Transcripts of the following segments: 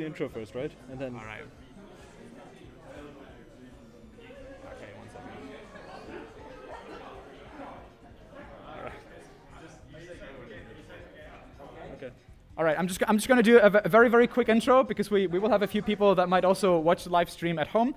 the intro first, right? And then. All right. Okay, 1 second. All right. Okay. All right, I'm just going to do a very, very quick intro because we will have a few people that might also watch the live stream at home.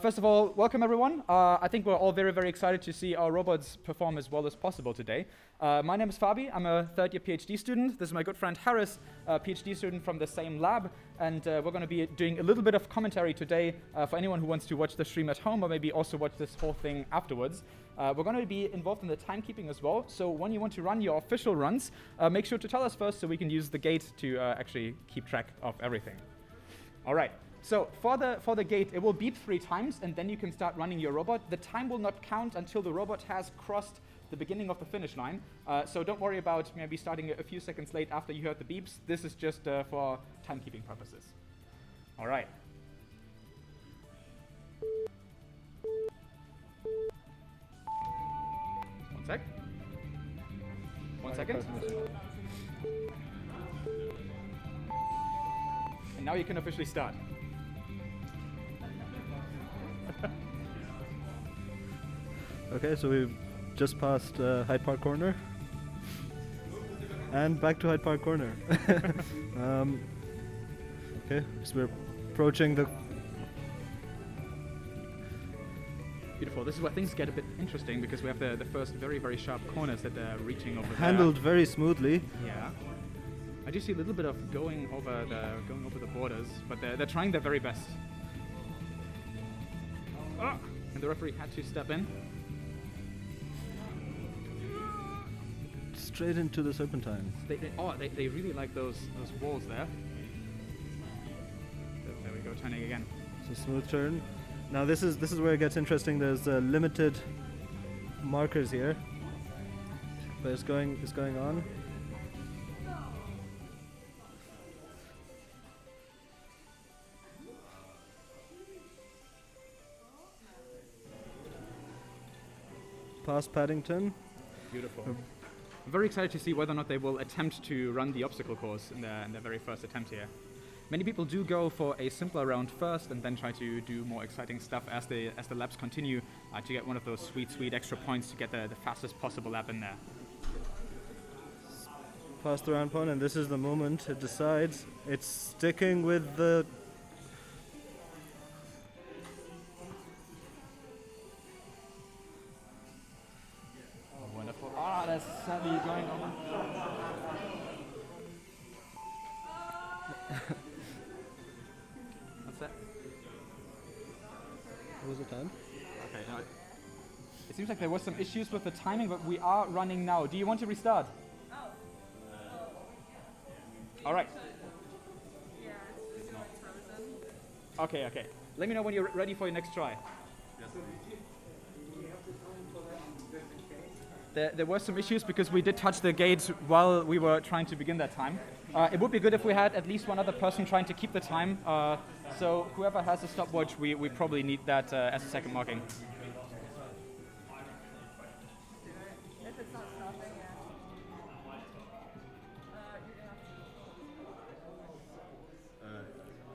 First of all, welcome everyone. I think we're all very, very excited to see our robots perform as well as possible today. My name is Fabi. I'm a third-year PhD student. This is my good friend Harris, a PhD student from the same lab. And we're going to be doing a little bit of commentary today for anyone who wants to watch the stream at home or maybe also watch this whole thing afterwards. We're going to be involved in the timekeeping as well. So when you want to run your official runs, make sure to tell us first so we can use the gate to actually keep track of everything. All right. So for the gate, it will beep 3 times, and then you can start running your robot. The time will not count until the robot has crossed the beginning of the finish line. So don't worry about maybe starting a few seconds late after you heard the beeps. This is just for timekeeping purposes. All right. One sec. 1 second. And now you can officially start. Okay, so we've just passed Hyde Park Corner. And back to Hyde Park Corner. Okay, so we're approaching the... Beautiful. This is where things get a bit interesting because we have the first very, very sharp corners that they're reaching over there. Handled very smoothly. Yeah. I do see a little bit of going over the borders, but they're trying their very best. Oh, and the referee had to step in. Straight into the serpentine. They really like those walls there. There we go, turning again. So smooth turn. Now this is where it gets interesting. There's limited markers here, but it's going on. Past Paddington. Beautiful. I'm very excited to see whether or not they will attempt to run the obstacle course in their very first attempt here. Many people do go for a simpler round first and then try to do more exciting stuff as the laps continue to get one of those sweet extra points to get the fastest possible lap in there. Past the round point, and this is the moment it decides. It's sticking with the... Wonderful. Ah, that's sadly going over. What's that? What was the time? Okay, no. It seems like there was some issues with the timing, but we are running now. Do you want to restart? Oh. All right. Yeah, it's frozen. Okay. Let me know when you're ready for your next try. There were some issues because we did touch the gate while we were trying to begin that time. It would be good if we had at least one other person trying to keep the time. So whoever has a stopwatch, we probably need that as a second marking. If it's not stopping,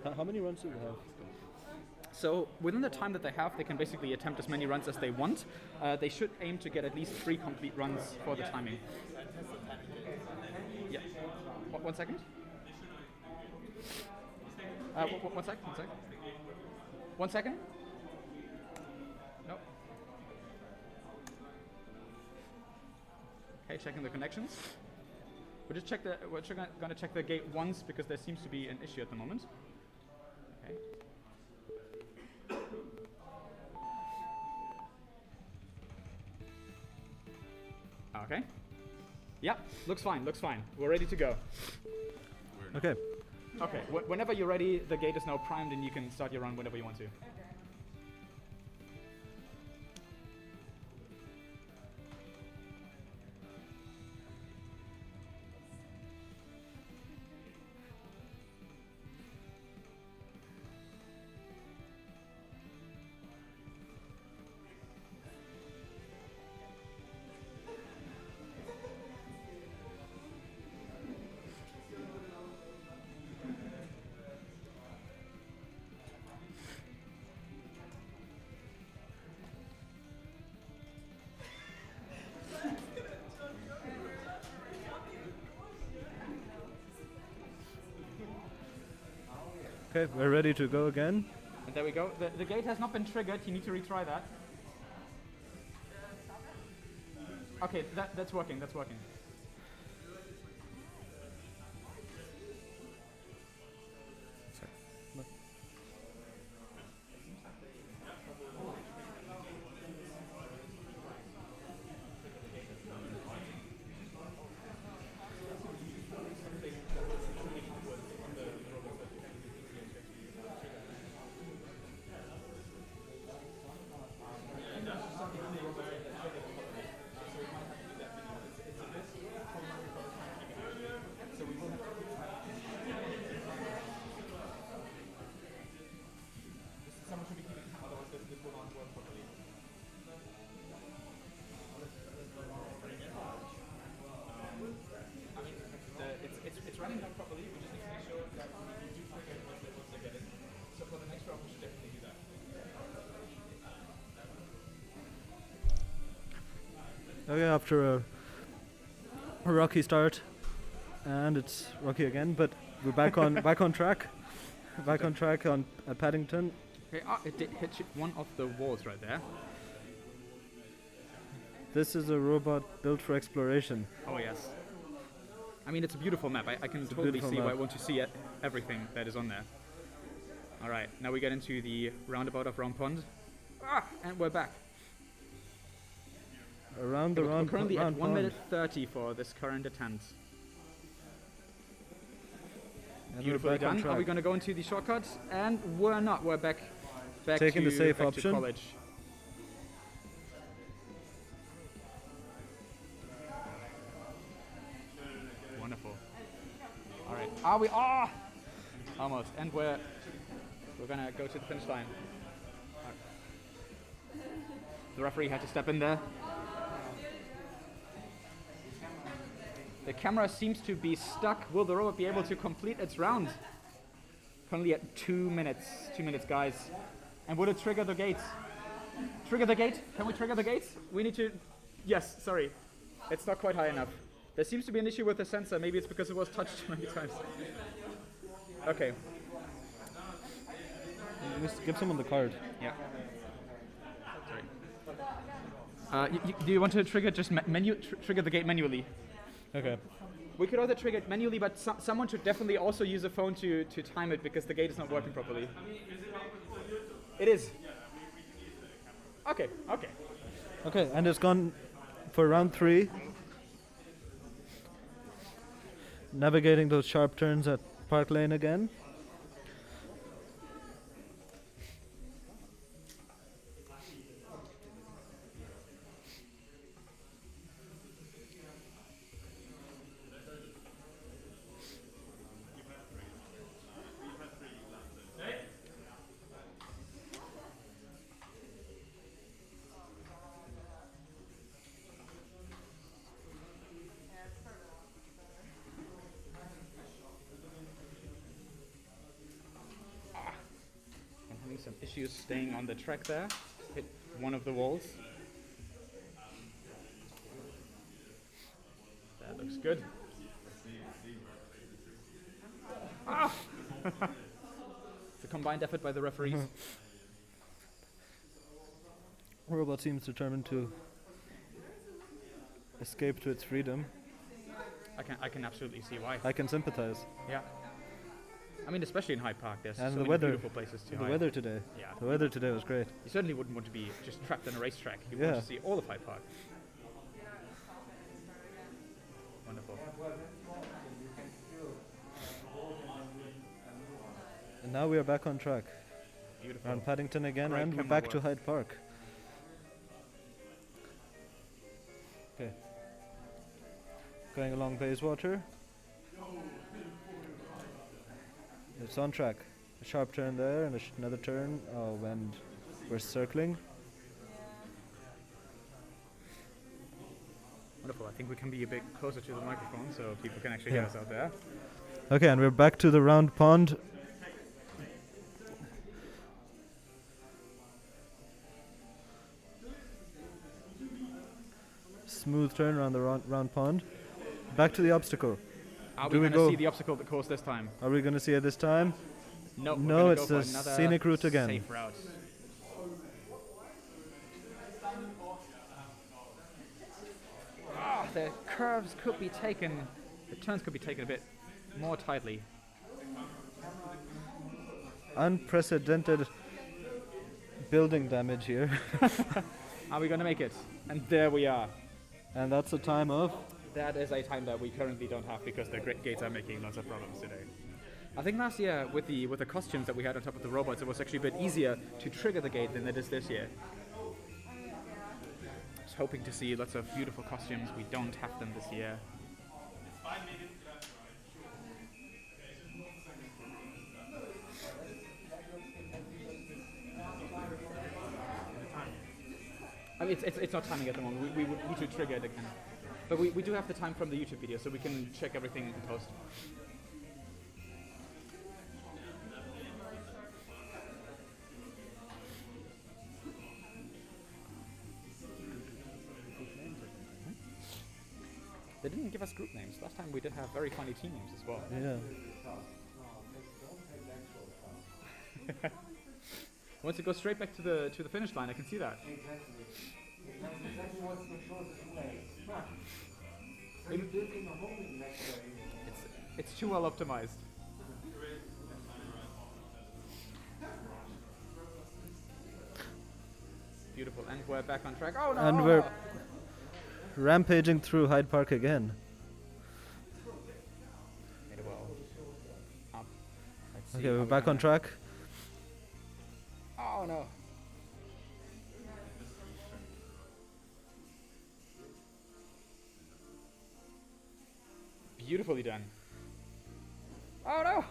yeah. How many runs do we have? So within the time that they have, they can basically attempt as many runs as they want. They should aim to get at least 3 complete runs for the timing. Yeah. 1 second. 1 sec. 1 second. Nope. Okay, checking the connections. We're going to check the gate once because there seems to be an issue at the moment. Okay. Okay. Yeah, looks fine. We're ready to go. Okay. Okay, whenever you're ready, the gate is now primed and you can start your run whenever you want to. Okay, we're ready to go again. And there we go. The gate has not been triggered. You need to retry that. Okay, that's working. That's working. Okay, after a rocky start, and it's rocky again, but we're back on back on track. Back on track at Paddington. Okay, it did hit one of the walls right there. This is a robot built for exploration. Oh yes. I mean, it's a beautiful map. I can totally see why I want to see everything that is on there. All right, now we get into the roundabout of Round Pond. And we're back. Around the round. We're currently round at 1 pond. minute 30 for this current attempt. And Beautifully we're back on done. Are we track. going to go into the shortcuts? And we're not. We're back Taking to the safe back option. to college. Wonderful. All right. Are we? Almost. And we're gonna go to the finish line. The referee had to step in there. The camera seems to be stuck. Will the robot be able to complete its round? Currently at 2 minutes. 2 minutes, guys. And would it trigger the gate? Trigger the gate? Can we trigger the gate? We need to... Yes, sorry. It's not quite high enough. There seems to be an issue with the sensor. Maybe it's because it was touched too many times. Okay. Give someone the card. Yeah. Sorry. Do you want to trigger just trigger the gate manually? Okay. We could also trigger it manually, but someone should definitely also use a phone to time it because the gate is not working properly. It is. Okay, okay. Okay, and it's gone for round 3. Navigating those sharp turns at Park Lane again. Some issues staying on the track there. Hit one of the walls. That looks good. It's a combined effort by the referees. Robot seems determined to escape to its freedom. I can absolutely see why. I can sympathize. Yeah. I mean, especially in Hyde Park, there's And so the many weather. beautiful places to The hide. weather today. Yeah. The weather today was great. You certainly wouldn't want to be just trapped on a racetrack. You Yeah. want to see all of Hyde Park. Wonderful. And now we are back on track. Beautiful. On Paddington again, Great and we're camera back to work. Hyde Park. Okay. Going along Bayswater. It's on track. A sharp turn there and another turn. Oh, and we're circling. Wonderful. I think we can be a bit closer to the microphone so people can actually hear Yeah. us out there. Okay, and we're back to the round pond. Smooth turn around the round pond. Back to the obstacle. Are Do we we going to go- see the obstacle that course this time? Are we going to see it this time? No, we're No, gonna it's go for the another scenic route again. Safe route. Ah, the curves could be taken, the turns could be taken a bit more tightly. Unprecedented building damage here. Are we gonna make it? And there we are. And that's a time of... That is a time that we currently don't have because the gates are making lots of problems today. I think last year with the costumes that we had on top of the robots, it was actually a bit easier to trigger the gate than it is this year. I was hoping to see lots of beautiful costumes. We don't have them this year. I mean, it's not timing at the moment. We would need to trigger it again. But we do have the time from the YouTube video, so we can check everything in post. They didn't give us group names. Last time we did have very funny team names as well. Yeah. Once it goes straight back to the finish line, I can see that. Exactly. That's exactly what's the shortest way. So you did in the homing lecture. It's too well optimized. Beautiful, and we're back on track. Oh no! And we're rampaging through Hyde Park again. Made it well. Up. Let's see Okay, how we're we back can- on track. Oh no! Beautifully done. Oh no!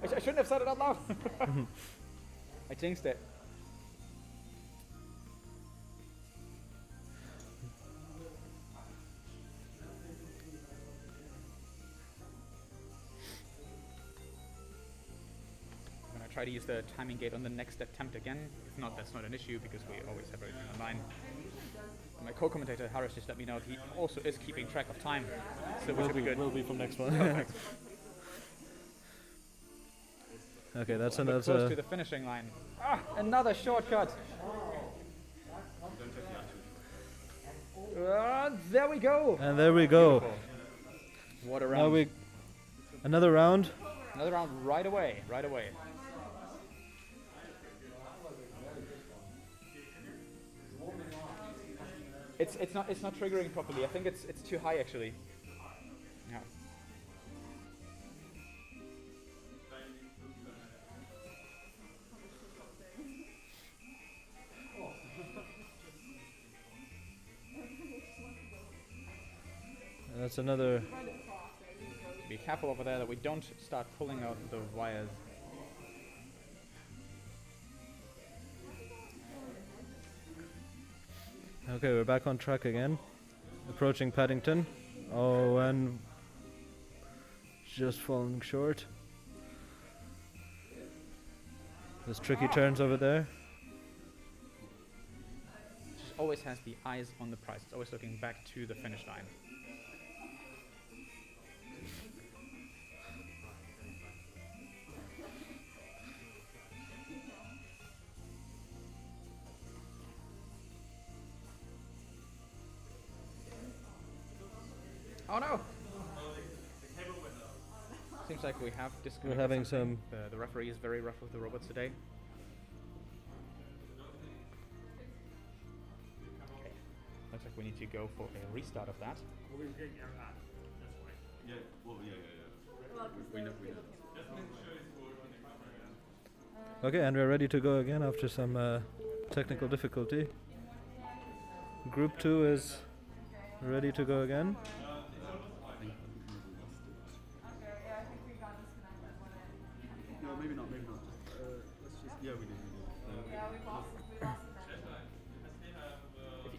I shouldn't have said it out loud. I jinxed it. I'm gonna try to use the timing gate on the next attempt again. If not, that's not an issue because we always have everything online. My co-commentator Harris just let me know he also is keeping track of time, so we should be good. Will be from next one. Okay, that's We're close to another... the finishing line. Ah, another shortcut. There we go. And there we go. Beautiful. What a Now round. we... Another round. Another round right away, right away. It's not triggering properly. I think it's too high actually. Yeah. That's another... Be careful over there that we don't start pulling out the wires. Okay, we're back on track again. Approaching Paddington. Oh, and... just falling short. There's tricky turns over there. Just always has the eyes on the prize. It's always looking back to the finish line. Oh no! Seems like we have disconnected. We're having something. The referee is very rough with the robots today. Okay. Looks like we need to go for a restart of that. Okay, and we're ready to go again after some technical difficulty. Group 2 is ready to go again. No, maybe not. Let's just, yeah, we did. Yeah, we lost them.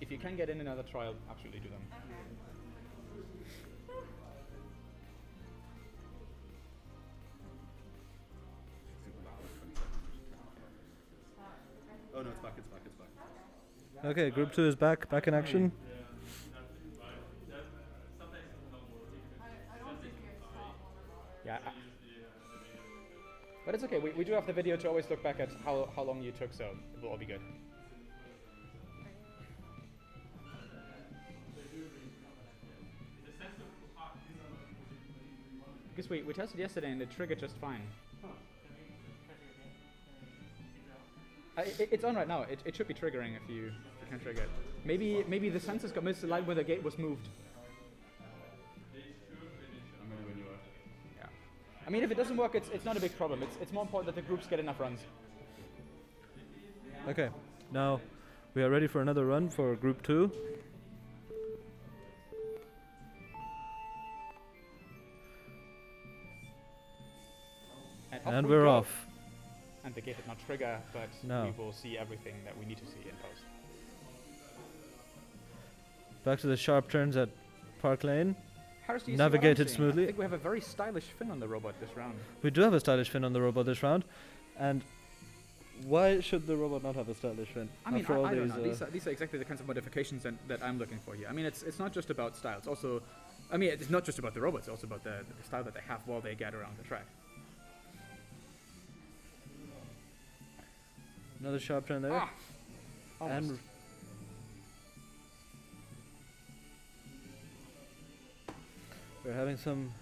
If you can get in another trial, absolutely do them. Oh no, it's back. Okay, Group 2 is back in action. Yeah. But it's okay, we do have the video to always look back at how long you took, so it will all be good. Because we tested yesterday and it triggered just fine. It's on right now. It should be triggering if you can trigger it. Maybe the sensors got misaligned when the gate was moved. Yeah. I mean, if it doesn't work, it's not a big problem. It's more important that the groups get enough runs. Okay, now we are ready for another run for group 2. And we're off. And the gate did not trigger, but No. we will see everything that we need to see in post. Back to the sharp turns at Park Lane. Harris, do you Navigated see what I'm seeing? smoothly. I think we have a very stylish fin on the robot this round. We do have a stylish fin on the robot this round. And why should the robot not have a stylish fin? I mean, After all I don't these, know. These are exactly the kinds of modifications that I'm looking for here. I mean, it's not just about style. It's also, I mean, it's not just about the robots. It's also about the style that they have while they get around the track. Another sharp turn there. Ah, almost. And we're having some.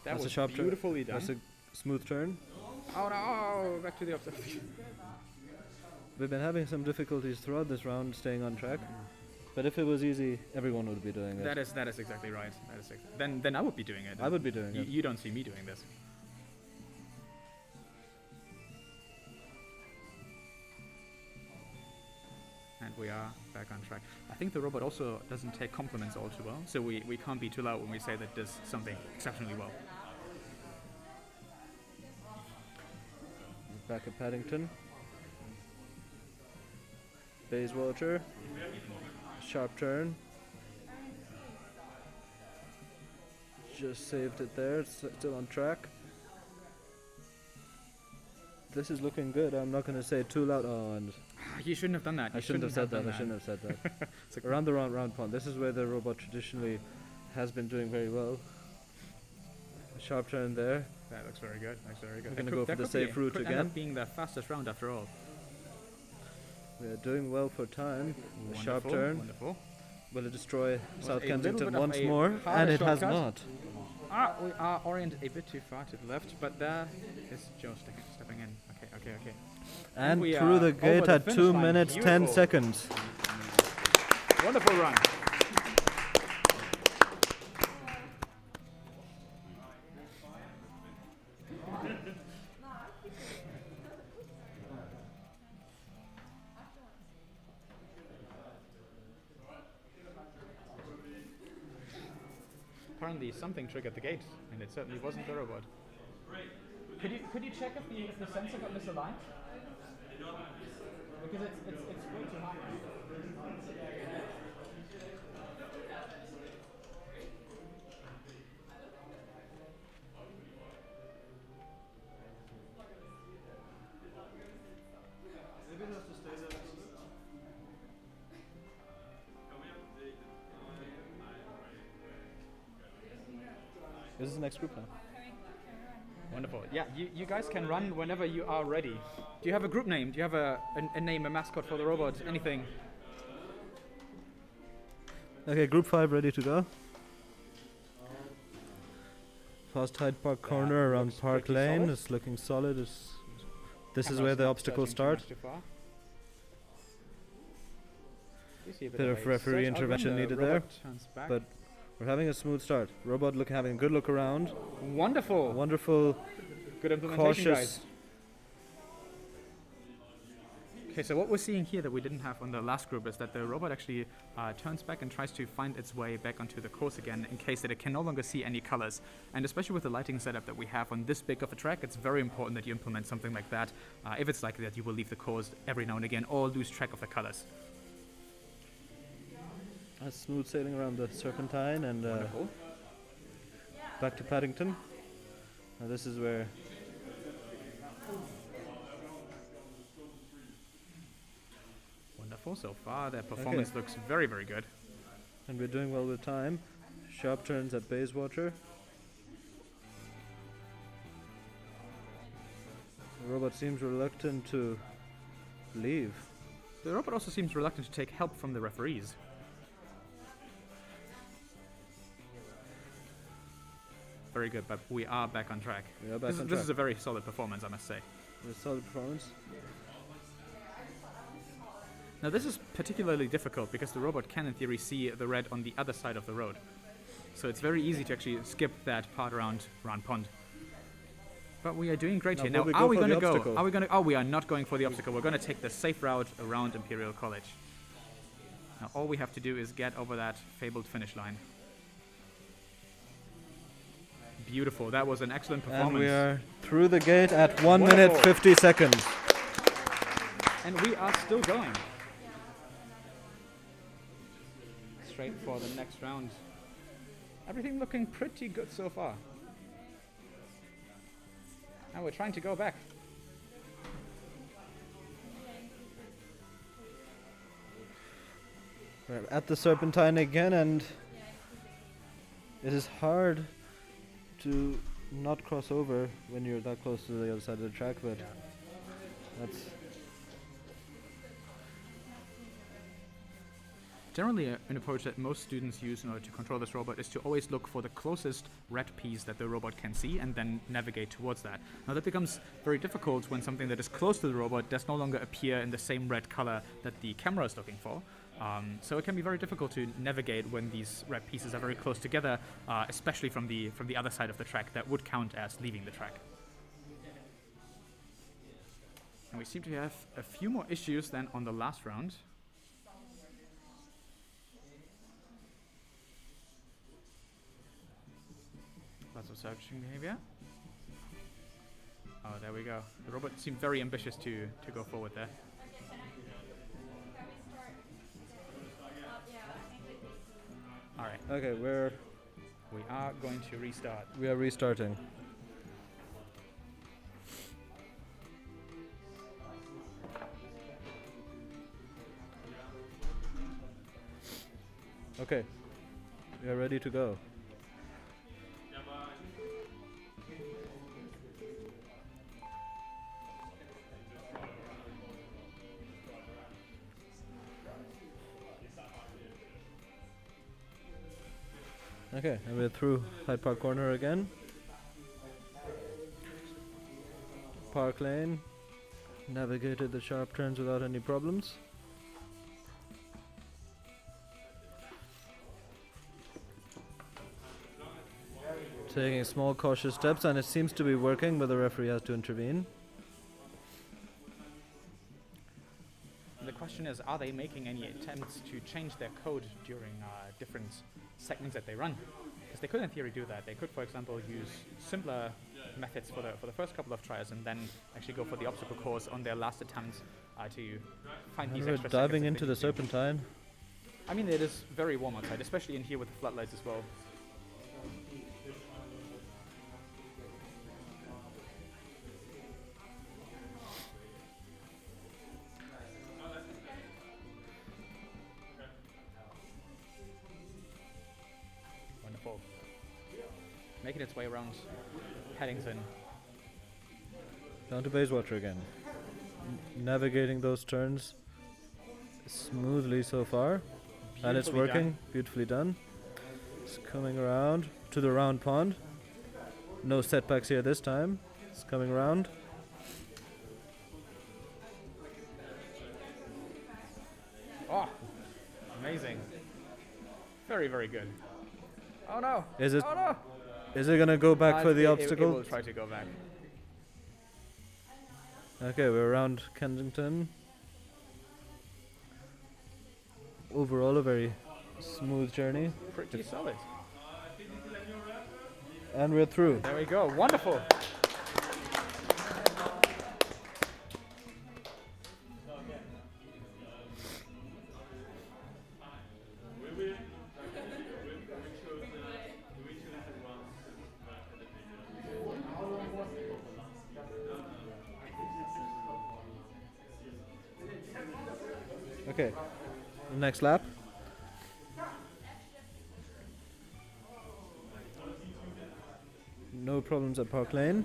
That that's was a sharp turn. beautifully done. That's a smooth turn. Oh no! Back to the opposite. We've been having some difficulties throughout this round staying on track. But if it was easy, everyone would be doing it. That is exactly right. Then I would be doing it. I would be doing it. You don't see me doing this. And we are back on track. I think the robot also doesn't take compliments all too well, so we can't be too loud when we say that does something exceptionally well. Back at Paddington. Bayswater. Sharp turn. Just saved it there. It's still on track. This is looking good. I'm not going to say it too loud. Oh, and You shouldn't have done that. I shouldn't have said that. I shouldn't have said that. Around the round pond. This is where the robot traditionally has been doing very well. A sharp turn there. That looks very good. Looks very good. We're gonna go for the safe route could again. End up being the fastest round after all. We're doing well for time. A sharp Wonderful, turn. Wonderful. Will it destroy South a Kensington little bit of once a more? harder And it has shortcut. not. We are oriented a bit too far to the left, but there is Joe stepping in. Okay. And we through are the gate over the at finish 2 line. minutes, 10 Beautiful. seconds. Wonderful run. Apparently something triggered the gate, and it certainly wasn't the robot. Could you check if the sensor got misaligned? Because it's way too high. Maybe it has to stay there a little bit. This is the next group now. Wonderful. Yeah, you guys can run whenever you are ready. Do you have a group name? Do you have a name, a mascot for the robot? Anything? Okay, group 5 ready to go. Past Hyde Park corner around looks Park pretty Lane. solid. It's looking solid. This is Camera's where the not obstacles searching too start. much too far. You see a Bit of a referee search out when intervention the needed robot there, turns back. but we're having a smooth start. Robot having a good look around. Wonderful. Wonderful, Good implementation, guys. cautious. Okay, so what we're seeing here that we didn't have on the last group is that the robot actually turns back and tries to find its way back onto the course again in case that it can no longer see any colors. And especially with the lighting setup that we have on this big of a track, it's very important that you implement something like that. If it's likely that you will leave the course every now and again or lose track of the colors. Smooth sailing around the Serpentine and Wonderful. back to Paddington. Now this is where Wonderful. So far, their performance looks very, very good. and we're doing well with time. Sharp turns at Bayswater. The robot seems reluctant to leave. The robot also seems reluctant to take help from the referees. Very good, but we are back on track. We are back on This track. is a very solid performance, I must say. A solid performance. Now this is particularly difficult because the robot can in theory see the red on the other side of the road. So it's very easy to actually skip that part around pond. But we are doing great Now, here. will Now, we are go we for going to the go? obstacle? Are we going to? Oh, we are not going for the obstacle. We're going to take the safe route around Imperial College. Now, all we have to do is get over that fabled finish line. Beautiful. That was an excellent performance. And we are through the gate at 1 Wonderful. minute 50 seconds. And we are still going. Straight for the next round. Everything looking pretty good so far. Now we're trying to go back. We're at the serpentine again, and it is hard to not cross over when you're that close to the other side of the track, but that's Generally, an approach that most students use in order to control this robot is to always look for the closest red piece that the robot can see and then navigate towards that. Now that becomes very difficult when something that is close to the robot does no longer appear in the same red color that the camera is looking for. So it can be very difficult to navigate when these red pieces are very close together, especially from the other side of the track that would count as leaving the track. And we seem to have a few more issues than on the last round. Lots of searching behavior. Oh, there we go. The robot seemed very ambitious to go forward there. Alright, okay. we are going to restart. We are restarting. Okay, we are ready to go. Okay, and we're through Hyde Park Corner again. Park Lane. Navigated the sharp turns without any problems. Taking small cautious steps, and it seems to be working, but the referee has to intervene. The question is, are they making any attempts to change their code during different segments that they run? Because they could in theory do that. They could, for example, use simpler methods for the first couple of tries and then actually go for the obstacle course on their last attempt to find these And we're extra diving seconds into the that they need to. serpentine. I mean, it is very warm outside, especially in here with the floodlights as well. Wonderful. Making its way around Paddington. Down to Bayswater again. Navigating those turns smoothly so far. And it's Beautifully working. done. Beautifully done. It's coming around to the round pond. No setbacks here this time. It's coming around. Oh, amazing. Very, very good. Oh no! Is it Oh no! is it gonna go back for the It obstacle? will try to go back. Okay, we're around Kensington. Overall a very smooth journey. Pretty solid. And we're through. There we go. Wonderful. Okay. Next lap. No problems at Park Lane.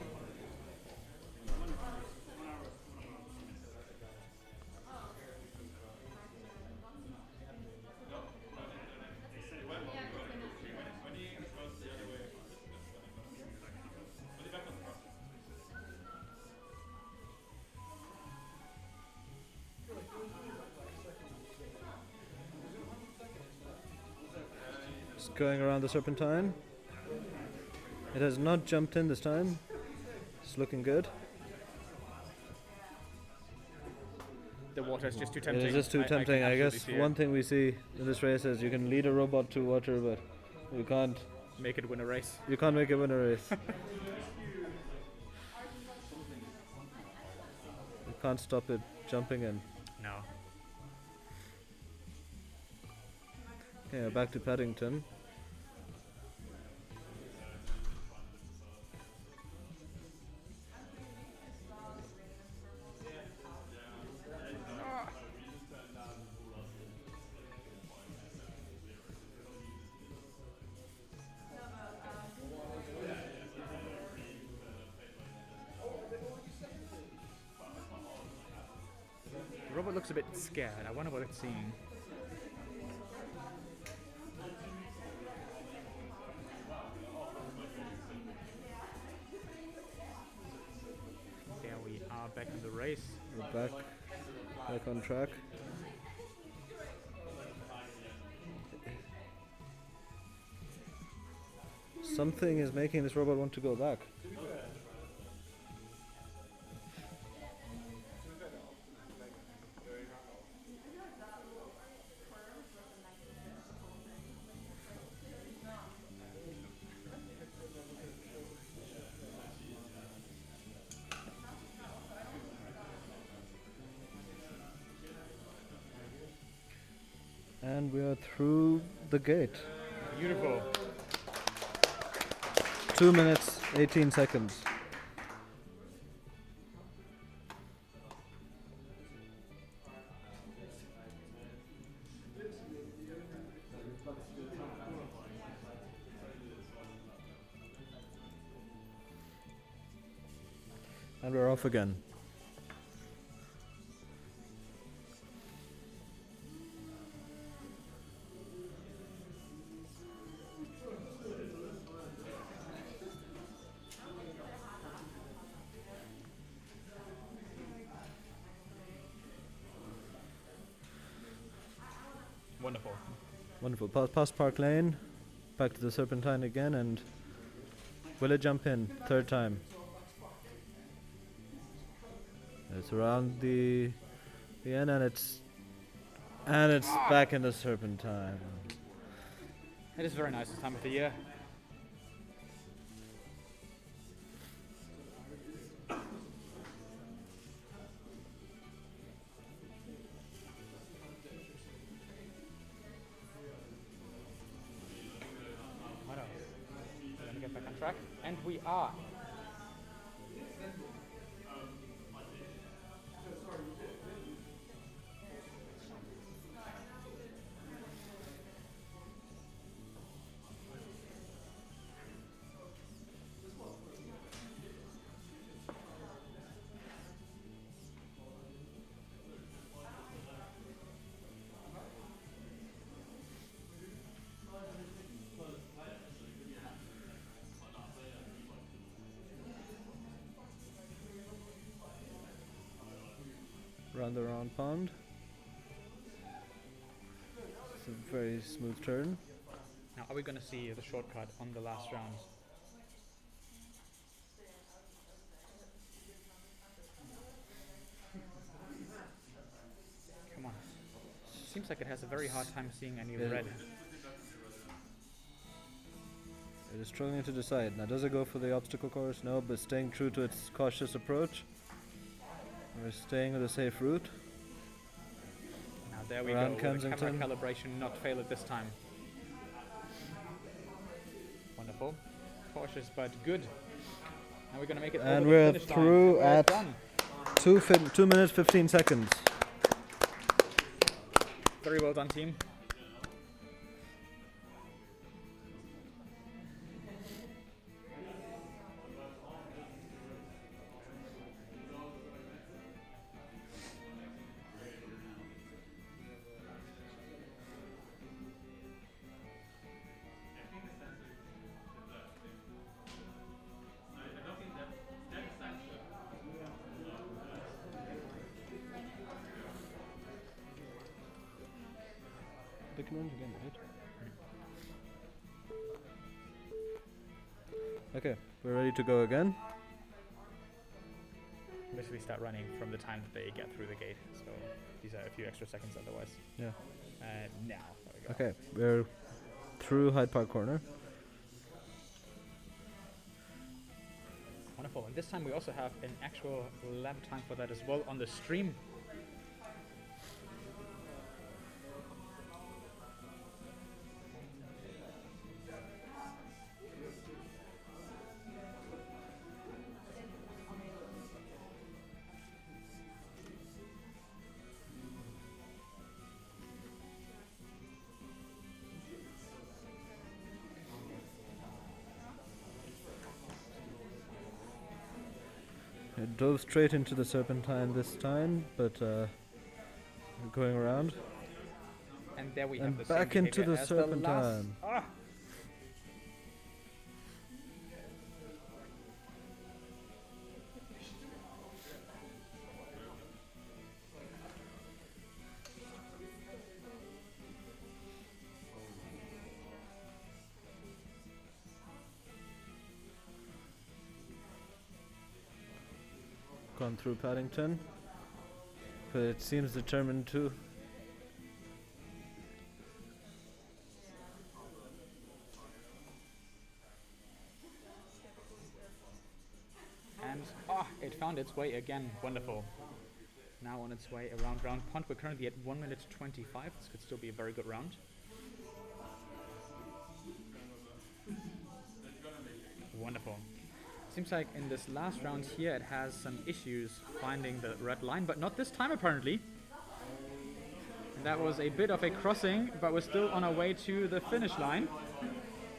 It's going around the serpentine. It has not jumped in this time. It's looking good. The water is just too tempting. It is just too tempting. I absolutely guess see it. one thing we see in this race is you can lead a robot to water, but you can't Make it win a race. make it win a race. You can't stop it jumping in. No. Okay, back to Paddington. The robot looks a bit scared. I wonder what it's seeing. There we are back in the race. We're back on track. Something is making this robot want to go back. And we are through the gate. Beautiful. 2 minutes, 18 seconds. And we're off again. Wonderful. Wonderful. Past Park Lane, back to the Serpentine again, and will it jump in? Third time. It's around the end, and it's back in the Serpentine. It is very nice this time of the year. We're gonna get back on track, and we are. Around the round pond. It's a very smooth turn. Now, are we going to see the shortcut on the last round? Come on. Seems like it has a very hard time seeing any Yeah. red. It is struggling to decide. Now, does it go for the obstacle course? No, but staying true to its cautious approach. We're staying with a safe route. Now there we Around go. With the camera Kensington. calibration not fail at this time. Wonderful. Cautious but good. Now we're going to make it And over we're the finish through line. And we're at done. 2 minutes 15 seconds. Very well done, team. Document again, right? Okay, we're ready to go again. Basically start running from the time that they get through the gate. So these are a few extra seconds otherwise. Yeah. Now. There we go. Okay, we're through Hyde Park Corner. Wonderful. And this time we also have an actual lap time for that as well on the stream. It dove straight into the serpentine this time, but we're going around. And there we have And the back same into behavior the as the last. serpentine. Gone through Paddington, but it seems determined to. And it found its way again. Wonderful. Now on its way around round pond. We're currently at 1 minute 25. This could still be a very good round. Wonderful. Seems like in this last round here it has some issues finding the red line, but not this time apparently. And that was a bit of a crossing, but we're still on our way to the finish line.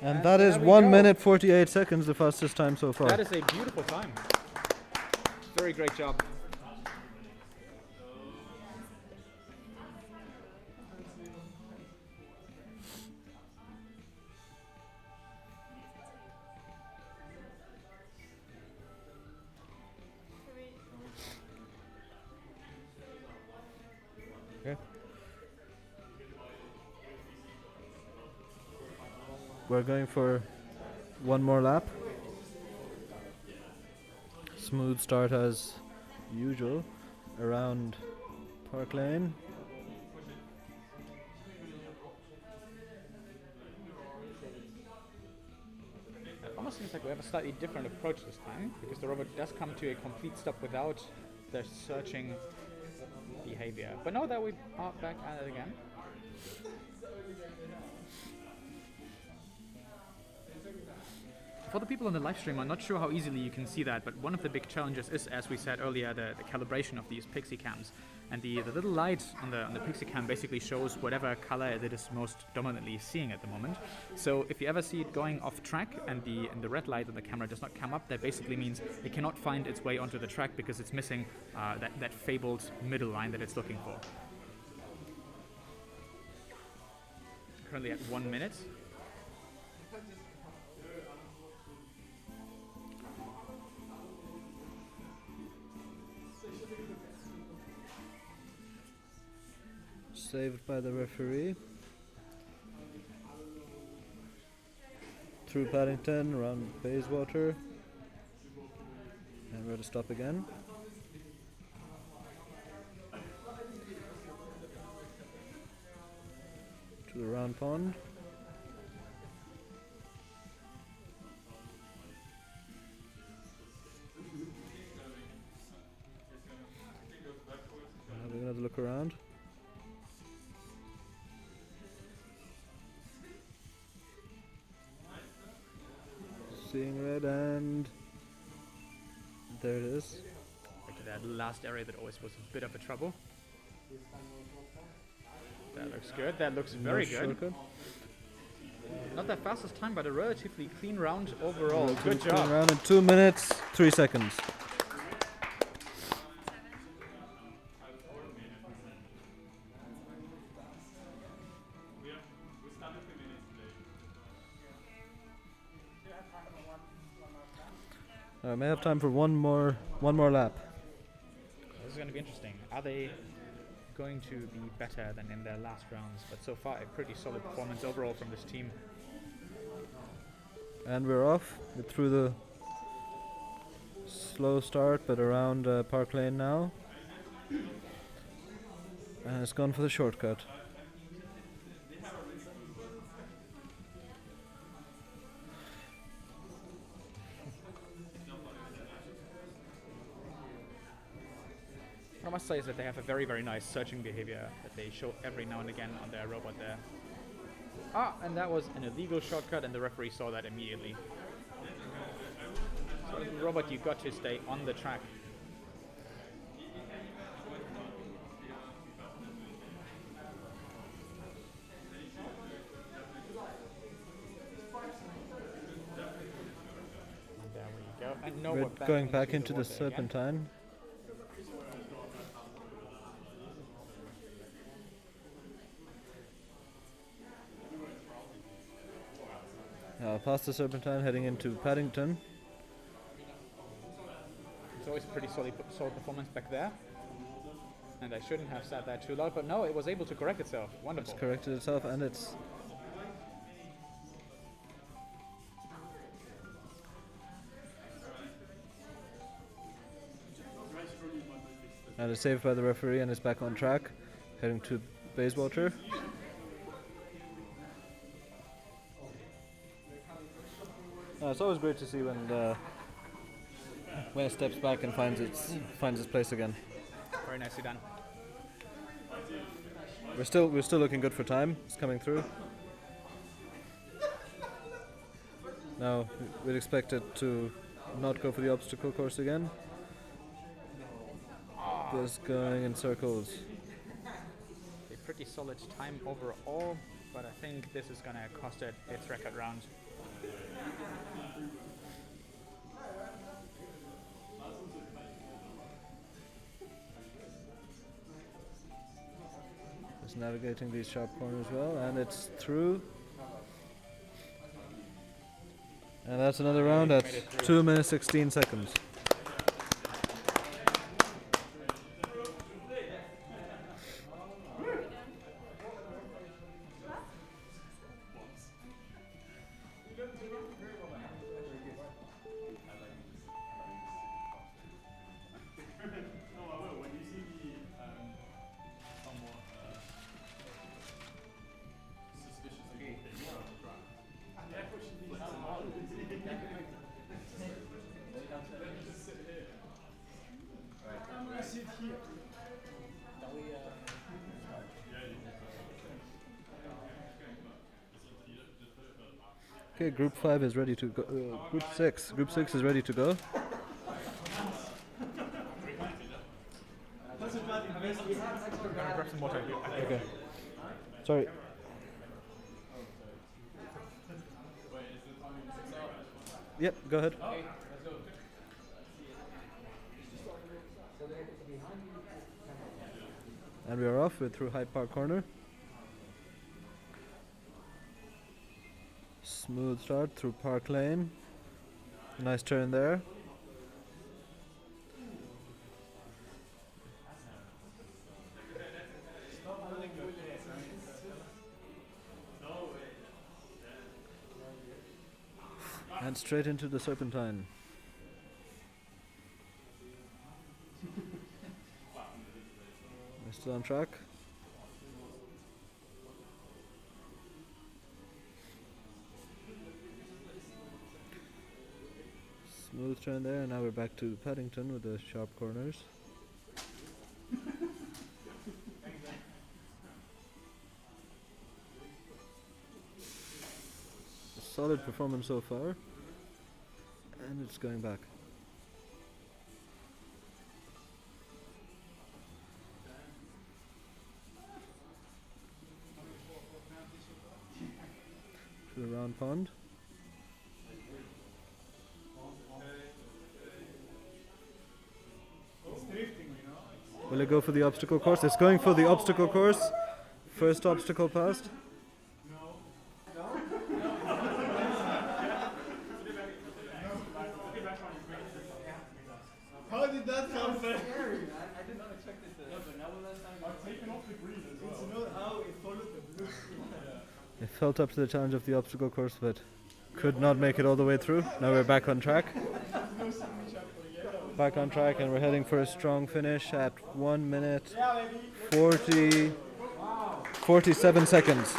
And And that is there we 1 go. minute 48 seconds, the fastest time so far. That is a beautiful time. Very great job. Okay. We're going for one more lap. Smooth start as usual around Park Lane. It almost seems like we have a slightly different approach this time, because the robot does come to a complete stop without the searching behavior. But now that we are back at it again. For the people on the live stream, I'm not sure how easily you can see that, but one of the big challenges is, as we said earlier, the calibration of these Pixie cams. And the little light on the Pixie cam basically shows whatever color it is most dominantly seeing at the moment. So if you ever see it going off track and the red light on the camera does not come up, that basically means it cannot find its way onto the track because it's missing that fabled middle line that it's looking for. Currently at 1 minute. Saved by the referee. Through Paddington, around Bayswater. And we're to stop again. To the round pond. Having another look around. Seeing red, and there it is. Back to that last area that always was a bit of a trouble. That looks good. That looks very No good. shortcut. Not the fastest time, but a relatively clean round overall. Relatively Good clean job. round in 2 minutes 3 seconds. I may have time for one more lap. This is going to be interesting. Are they going to be better than in their last rounds? But so far, a pretty solid performance overall from this team. And we're off through the slow start, but around Park Lane now. And it's gone for the shortcut. What I must say is that they have a very, very nice searching behavior that they show every now and again on their robot there. Ah, and that was an illegal shortcut, and the referee saw that immediately. So as a robot, you got to stay on the track. And there we go. And no, We're going back into the water again. serpentine. Past the serpentine, heading into Paddington. It's always a pretty solid performance back there. And I shouldn't have said that too loud, but no, it was able to correct itself. Wonderful. It's corrected itself, and it's saved by the referee, and it's back on track, heading to Bayswater. It's always great to see when it steps back and finds its place again. Very nicely done. We're still looking good for time. It's coming through. Now we'd expect it to not go for the obstacle course again. Just going in circles. A pretty solid time overall, but I think this is gonna cost it its record round. Just navigating these sharp corners well, and it's through. And that's another round at 2 minutes 16 seconds. Okay, Group 5 is ready to go. Group 6 is ready to go. Grab some water. Okay. Sorry. Yep, go ahead. And we are off. We're through Hyde Park Corner. Smooth start through Park Lane. Nice turn there. And straight into the serpentine. We're still on track. Smooth turn there, and now we're back to Paddington with the sharp corners. A solid performance so far, and it's going back. To the round pond. Will it go for the obstacle course? It's going for the obstacle course. First obstacle passed. How did that come from? I did not expect it to. I've taken off the green as well. It's not how it followed the blue. It felt up to the challenge of the obstacle course, but Could not make it all the way through. Now we're back on track. Back on track, and we're heading for a strong finish at 1 minute 47 seconds.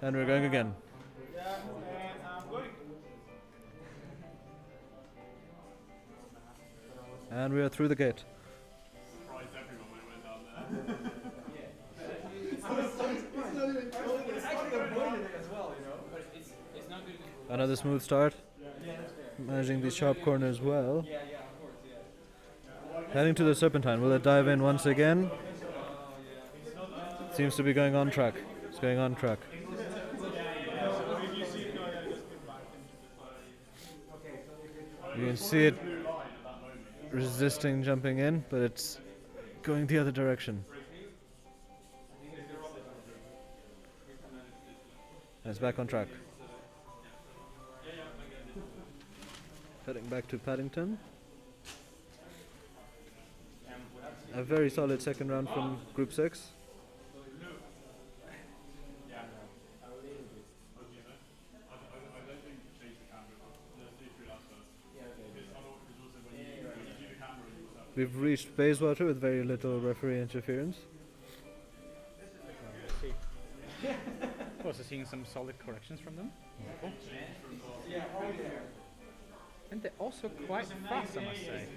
And we're going again. And we are through the gate. Another smooth start. Managing these sharp corners well. Heading to the serpentine. Will it dive in once again? Seems to be going on track. It's going on track. You can see it resisting jumping in, but it's going the other direction. And it's back on track. Heading back to Paddington. A very solid second round from Group 6. We've reached Bayswater with very little referee interference. Also seeing some solid corrections from them. And they're also quite fast, I must say.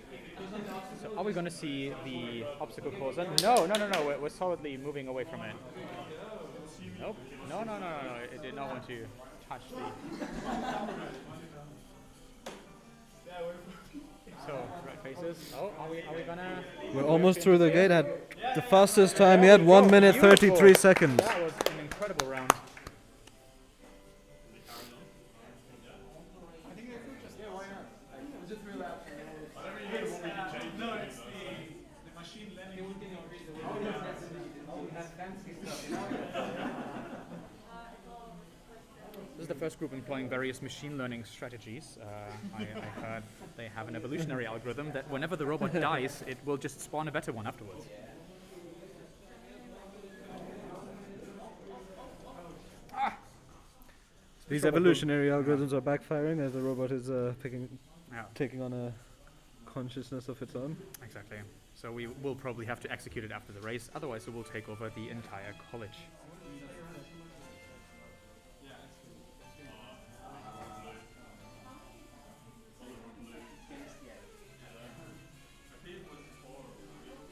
So are we going to see the obstacle course? No. We're solidly moving away from it. Nope. No. It did not want to touch the... So, red faces. Oh, are we gonna... We're almost through the gate at the fastest time yet, 1 minute 33 seconds. That was an incredible round. This is the first group employing various machine learning strategies. I heard they have an evolutionary algorithm that whenever the robot dies, it will just spawn a better one afterwards. These evolutionary algorithms are backfiring as the robot is taking on a consciousness of its own. Exactly. So we will probably have to execute it after the race, otherwise it will take over the entire college.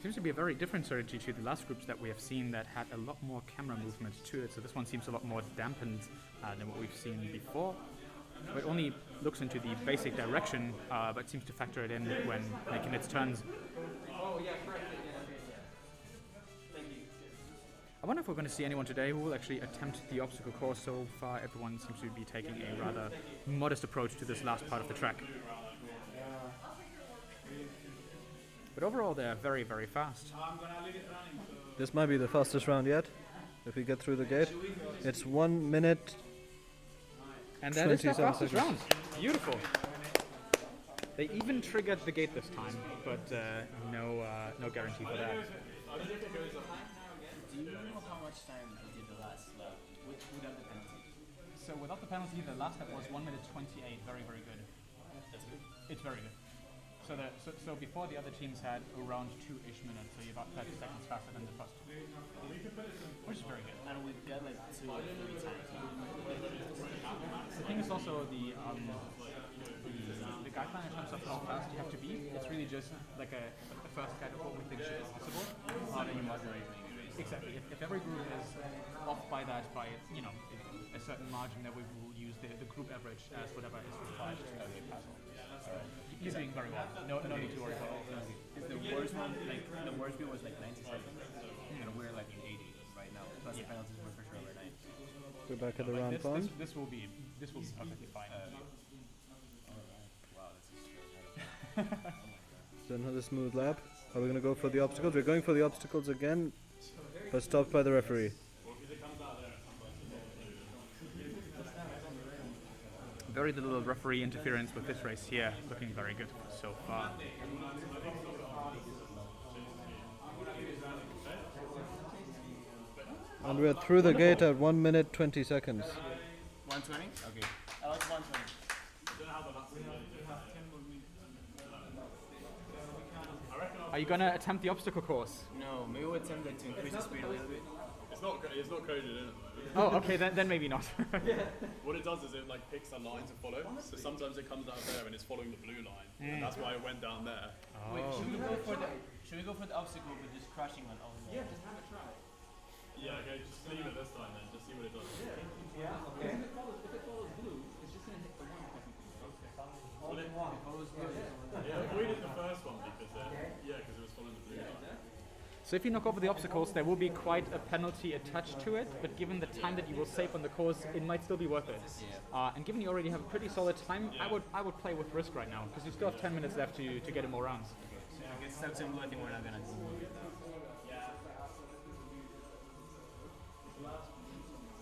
Seems to be a very different strategy to the last groups that we have seen that had a lot more camera movement to it. So this one seems a lot more dampened than what we've seen before. It only looks into the basic direction, but seems to factor it in when making its turns. I wonder if we're going to see anyone today who will actually attempt the obstacle course. So far, everyone seems to be taking a rather modest approach to this last part of the track. But overall, they're very, very fast. This might be the fastest round yet, if we get through the gate. It's 1 minute and that is the fastest round. Beautiful. They even triggered the gate this time, but no guarantee for that. Do you know how much time I did the last lap without the penalty? So without the penalty, the last lap was 1 minute 28. Very, very good. That's good. It's very good. So before the other teams had around 2-ish minutes, so you're about 30 seconds faster than the first two. Which is very good. And we've got like 2 or 3 times. The thing is also the guideline in terms of how fast you have to be. It's really just like a first guide of what we think should be possible. Exactly. If every group is off by that by a certain margin, then we will use the group average as whatever is required to pass. He's doing very well. No need to worry about it. Is the worst one the worst one was like 90 seconds, and we're like in 80 right now. Plus the penalties were for sure over 90. We're back at the round pond. This will be perfectly fine. Wow, that's a straight. So another smooth lap. Are we going to go for the obstacles? We're going for the obstacles again, but stopped by the referee. Very little referee interference with this race here, looking very good so far. And we're through the gate at 1 minute 20 seconds. 120? Okay. I like 120. Are you gonna attempt the obstacle course? No, maybe we'll attempt to increase the speed a little bit. It's not coded in at the moment. Oh, okay, then maybe not. What it does is it like picks a line to follow. So sometimes it comes out of there and it's following the blue line. And that's why it went down there. Wait, should we go for the obstacle but just crashing on all the walls? Just have a try. Yeah, okay, just leave it this time then. Just see what it does. Yeah. Okay. If it follows blue, it's just gonna hit the one technically. Well, It follows blue. yeah, we did the first one because because it was following the blue line. So if you knock over the obstacles, there will be quite a penalty attached to it, but given the time that you will save on the course, it might still be worth it. And given you already have a pretty solid time, I would play with risk right now, because you still have 10 minutes left to get in more rounds. So I guess that's in blue, I think we're not gonna do it.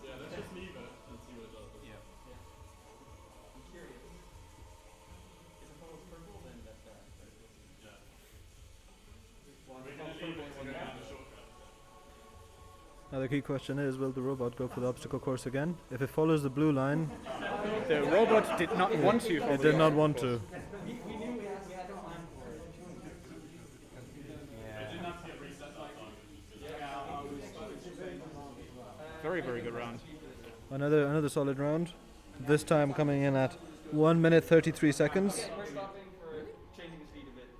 Yeah, let's just leave it and see what it does. Yeah. I'm curious. If it follows purple, then that's bad. Yeah. Well, We're going to leave it and go down the shortcut. Now the key question is, will the robot go for the obstacle course again? If it follows the blue line, The robot did not want to. it did not want to. we knew we had to plan for it. It didn't have to get reset that time. Very, very good round. Another solid round. This time coming in at 1 minute 33 seconds. We're stopping for changing the speed a bit.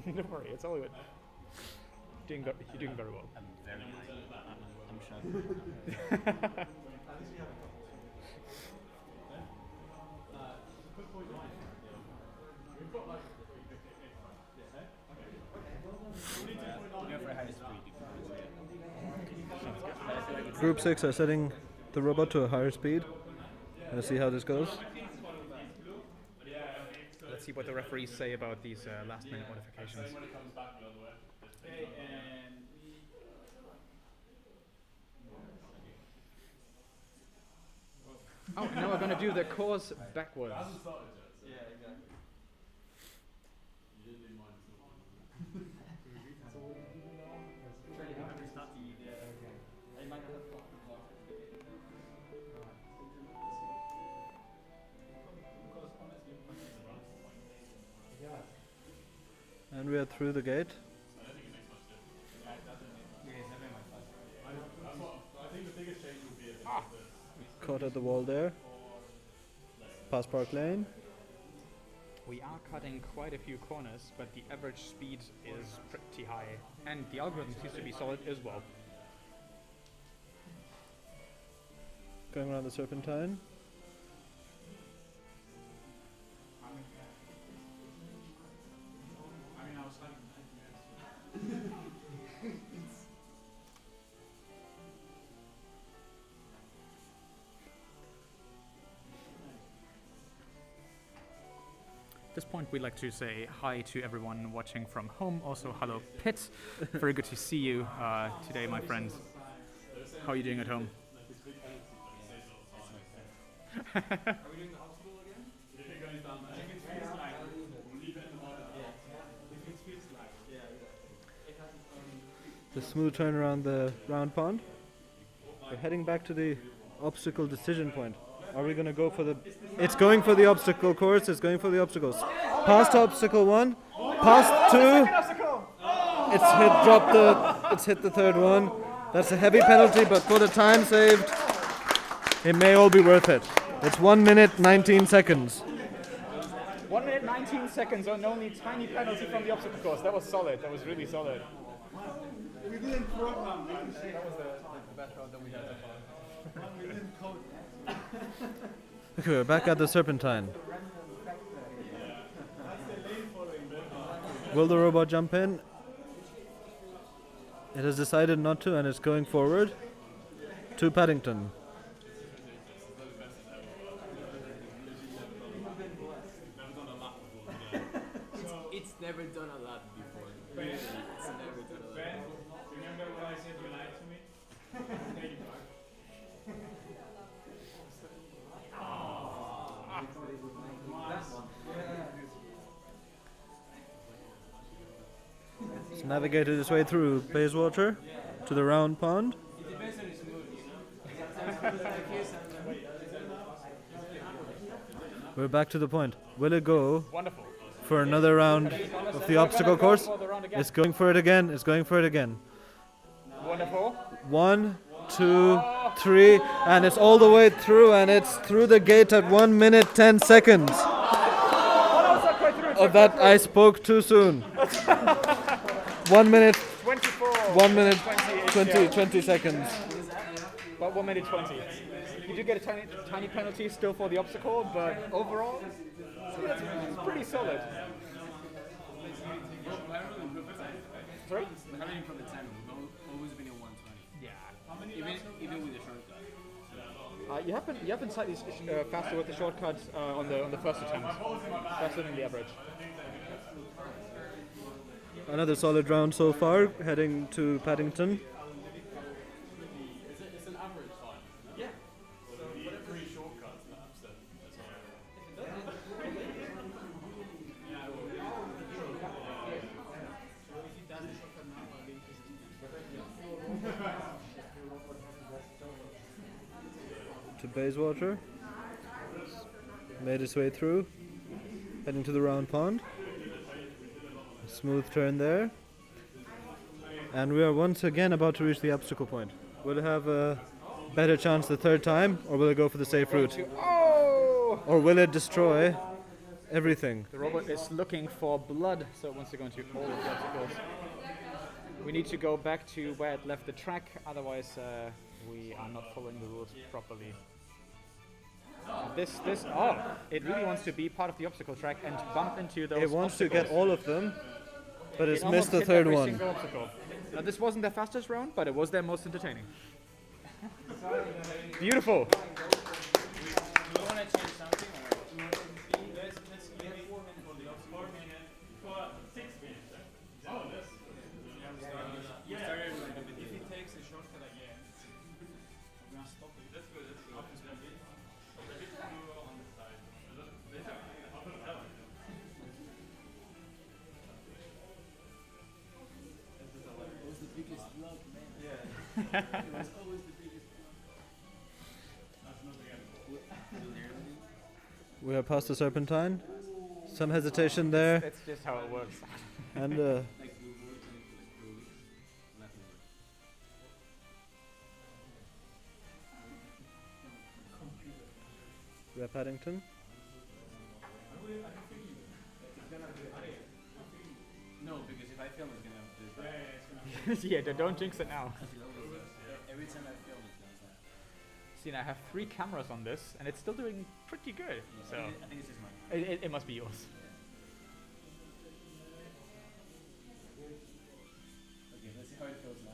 Okay. Don't worry, it's all good. You're doing very well. I'm very I'm shocked. Go for high speed. Group 6 are setting the robot to a higher speed. Let's see how this goes. Let's see what the referees say about these last minute modifications. Oh, and now we're going to do the course backwards. Yeah, exactly. And we are through the gate. Caught at the wall there. Past Park Lane. We are cutting quite a few corners, but the average speed is pretty high. And the algorithm seems to be solid as well. Going around the Serpentine. At this point, we'd like to say hi to everyone watching from home. Also, hello, Pitt. Very good to see you today, my friends. How are you doing at home? Are we doing the obstacle again? If it goes down there, If it feels like we'll leave it in the mud. if it feels like it has its own. The smooth turn around the round pond. We're heading back to the obstacle decision point. Are we going to go for the... It's going for the obstacle course. It's going for the obstacles. Past obstacle 1. Past 2. It's hit the third one. That's a heavy penalty, but for the time saved, it may all be worth it. It's 1 minute 19 seconds. 1 minute 19 seconds on only tiny penalty from the obstacle course. That was solid. That was really solid. We didn't program that. That was the best round that we had so far. We didn't code. Okay, we're back at the Serpentine. Will the robot jump in? It has decided not to, and it's going forward to Paddington. It's never done a lot before. Really, it's never done a lot. Remember when I said you lied to me? Thank you, Mark. It's navigated its way through Bayswater to the round pond. We're back to the point. Will it go Wonderful. for another round of the obstacle course? It's going for it again. It's going for it again. Wonderful. 1, 2, 3, and it's all the way through, and it's through the gate at 1 minute 10 seconds. Of that, I spoke too soon. 1 minute, 24. 1 minute 20, 20, 20 seconds. About 1 minute 20. You do get a tiny penalty still for the obstacle, but overall, it's pretty solid. Sorry? How did you improve the time? We've always been in 120. Yeah. Even with the shortcut. You have been slightly faster with the shortcuts on the first attempt. Faster than the average. Another solid round so far, heading to Paddington. It's an average time. Yeah. So whatever 3 shortcuts that I've said. To Bayswater. Made its way through, heading to the round pond. A smooth turn there. And we are once again about to reach the obstacle point. Will it have a better chance the third time, or will it go for the safe route? Oh! Or will it destroy everything? The robot is looking for blood, so it wants to go into all of the obstacles. We need to go back to where it left the track, otherwise we are not following the rules properly. It really wants to be part of the obstacle track and bump into those It wants to obstacles. get all of them, but it's It almost missed the hit third every one. single obstacle. Now, this wasn't their fastest round, but it was their most entertaining. Beautiful. Do you want to change something? If he takes a shortcut again, we're gonna stop it. That's good. That's good. It was the biggest vlog, man. Yeah. It was always the biggest. We are past the Serpentine. Some hesitation there, That's just how it works. and Like we worked on it for like 4 weeks. Nothing worked. we're at Paddington. No, because if I film, it's gonna do it. Yeah, don't jinx it now. Every time I film, it's gonna. See, now I have 3 cameras on this, and it's still doing pretty good. So I think it's just mine. it must be yours. Okay, let's see how it feels now.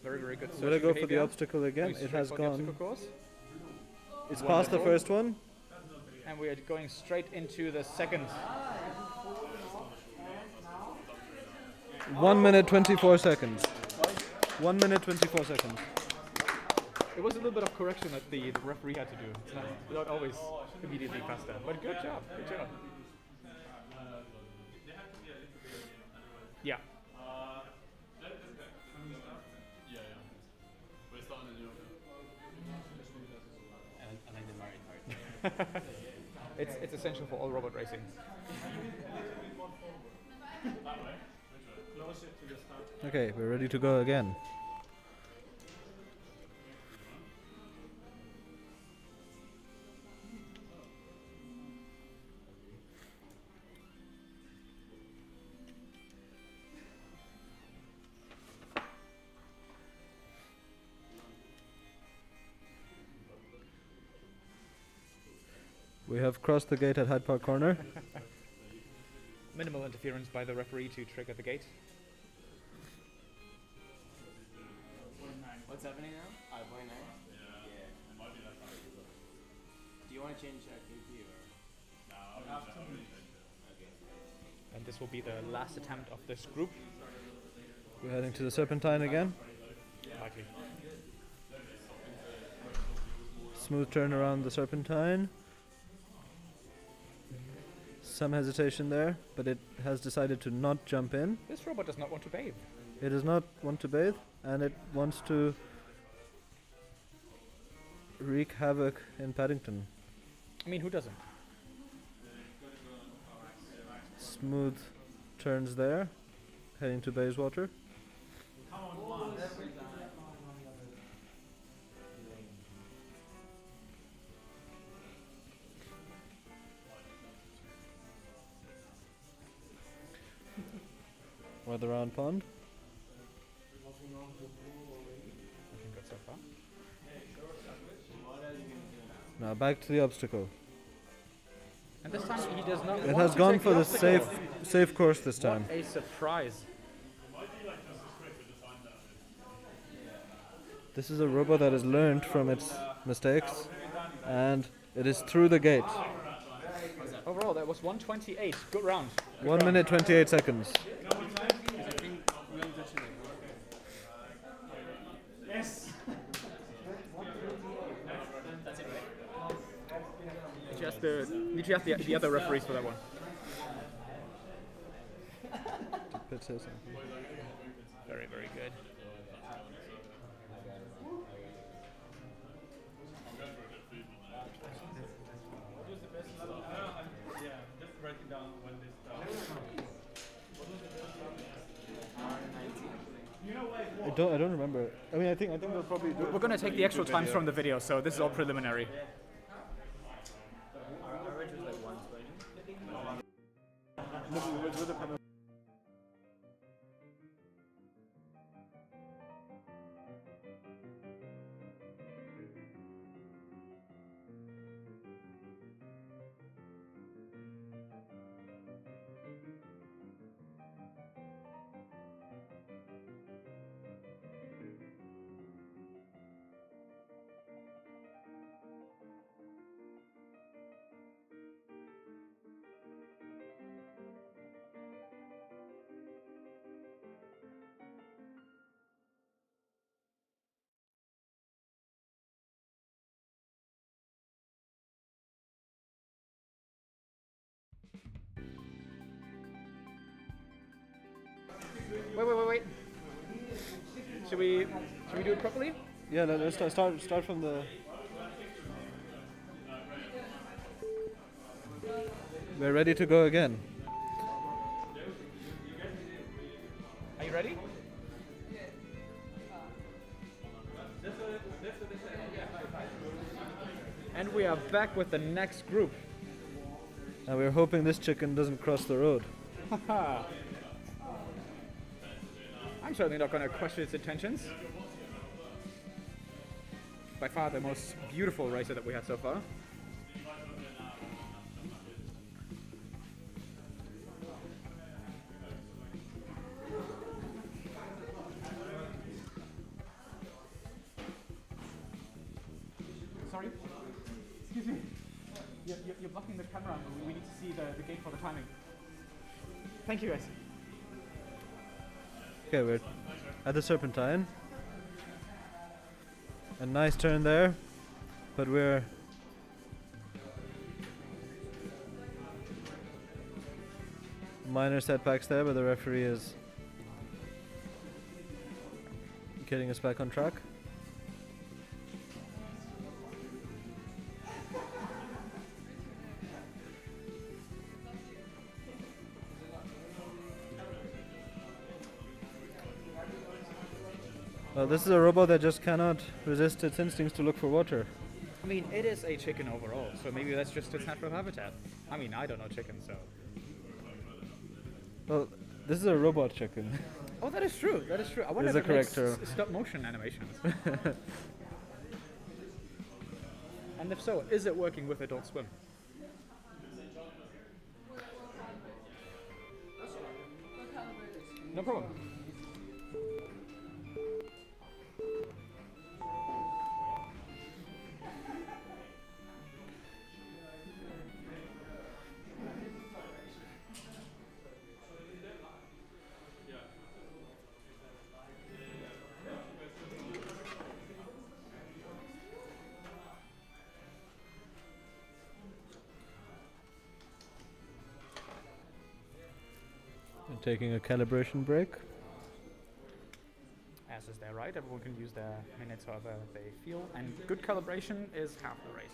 Very, very good. Will it go for the behavior. obstacle again? Going It straight has for the obstacle gone. course. It's past the Wonderful. first one. And we are going straight into the second. 1 minute 24 seconds. 1 minute 24 seconds. It was a little bit of correction that the referee had to do. It's not always immediately faster. But good job. Good job. Yeah. We're starting a new. I like the Mario Kart. It's essential for all robot racing. Okay, we're ready to go again. We have crossed the gate at Hyde Park Corner. Minimal interference by the referee to trigger the gate. What's happening now? Point 9? Yeah. Do you want to change KP or? And this will be the last attempt of this group. We're heading to the Serpentine again. Likely. Smooth turn around the Serpentine. some hesitation there, but it has decided to not jump in. This robot does not want to bathe. It does not want to bathe, and it wants to wreak havoc in Paddington. I mean, who doesn't? Smooth turns there, heading to Bayswater. Weather round pond. Looking good so far. Now back to the obstacle. And this time he does not It want has to gone take for the obstacle. safe course this time. What a surprise. This is a robot that has learned from its mistakes, and it is through the gate. Overall, that was 128. Good round. Good 1 round. minute 28 seconds. Need you have the other referees for that one? Pit say something. Very, very good. I don't remember. I mean, I think they'll probably do. We're going to take the actual times from the video, so this is all preliminary. Wait. Should we do it properly? Yeah, let's start from the. We're ready to go again. Are you ready? And we are back with the next group. And we're hoping this chicken doesn't cross the road. I'm certainly not going to question its intentions. By far the most beautiful racer that we had so far. Sorry? Excuse me. You're blocking the camera. We need to see the gate for the timing. Thank you, guys. Okay, we're at the Serpentine. A nice turn there, but we're minor setbacks there, but the referee is getting us back on track. Well, this is a robot that just cannot resist its instincts to look for water. I mean, it is a chicken overall, so maybe that's just its natural habitat. I mean, I don't know chicken, so... Well, this is a robot chicken. Oh, that is true. That is true. I wonder Is if the it makes correct term. stop motion animations. And if so, is it working with Adult Swim? No problem. Taking a calibration break. As is their right, everyone can use their minutes however they feel, and good calibration is half the race.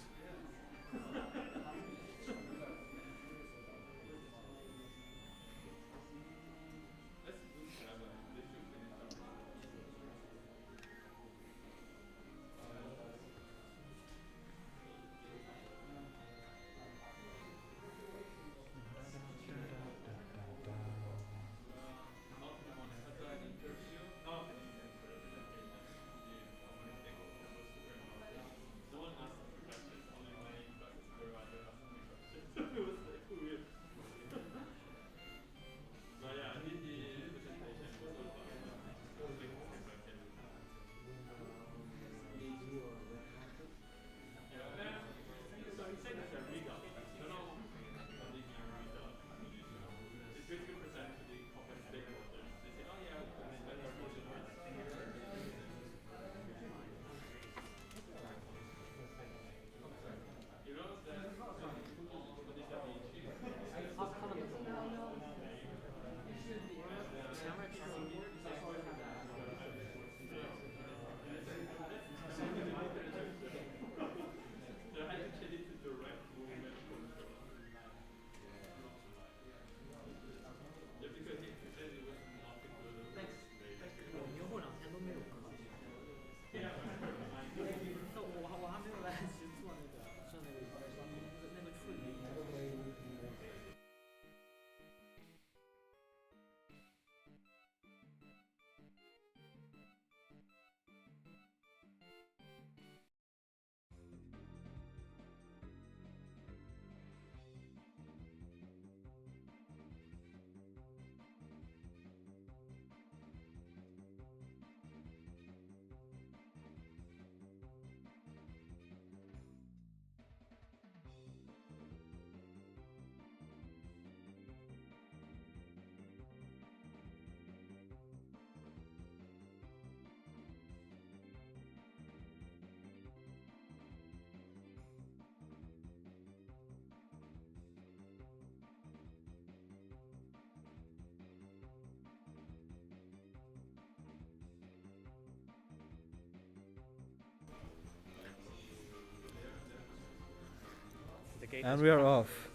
The gate And is we are closed. off.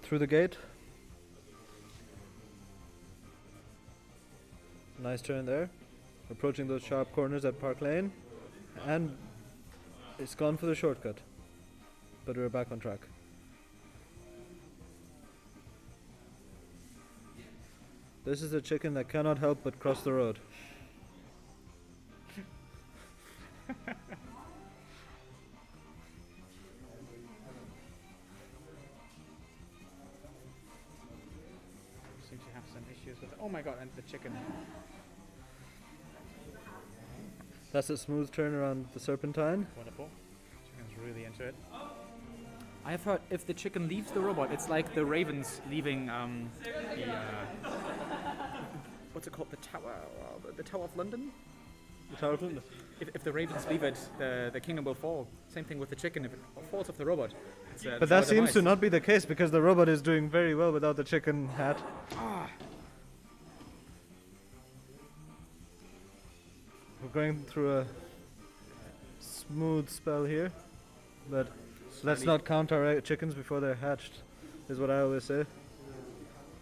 Through the gate. Nice turn there. Approaching those sharp corners at Park Lane. And it's gone for the shortcut. But we're back on track. This is a chicken that cannot help but cross the road. Seem to have some issues with it. Oh my god, and the chicken. That's a smooth turn around the Serpentine. Wonderful. Chicken's really into it. I have heard if the chicken leaves the robot, it's like the ravens leaving what's it called? The tower? The Tower of London? The Tower of London. If the ravens leave it, the kingdom will fall. Same thing with the chicken. If it falls off the robot, it's But that Tower seems to demise. not be the case because the robot is doing very well without the chicken hat. We're going through a smooth spell here, but let's not count our chickens before they're hatched, is what I always say.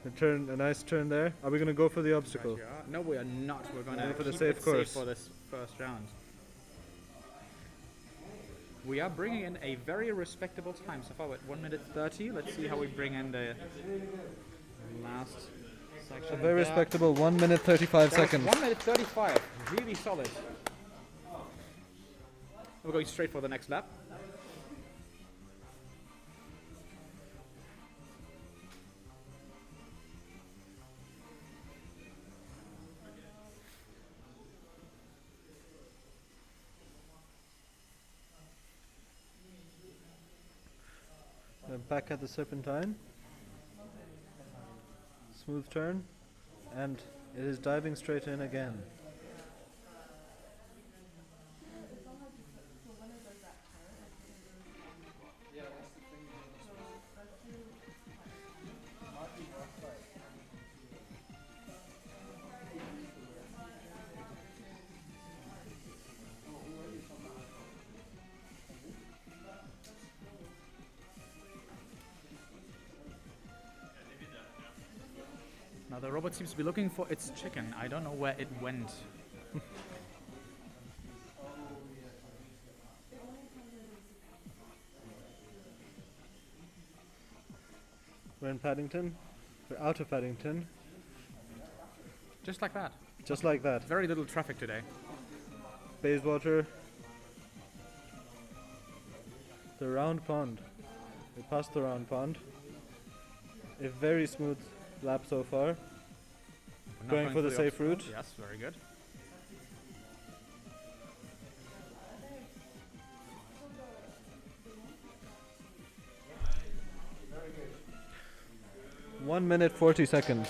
A nice turn there. Are we going to go for the obstacle? Right, yeah. No, we are not. We're going to Going for the keep safe it course. safe for this first round. We are bringing in a very respectable time so far. At 1 minute 30. Let's see how we bring in the last section. A very there. respectable 1 minute 35 That was seconds. 1 minute 35. Really solid. We're going straight for the next lap. Back at the Serpentine. Smooth turn. And it is diving straight in again. Now the robot seems to be looking for its chicken. I don't know where it went. We're in Paddington. We're out of Paddington. Just like that. Just like that. Very little traffic today. Bayswater. The round pond. We passed the round pond. A very smooth lap so far. We're not Going for the safe obstacle. route. Yes, very good. Very good. 1 minute 40 seconds.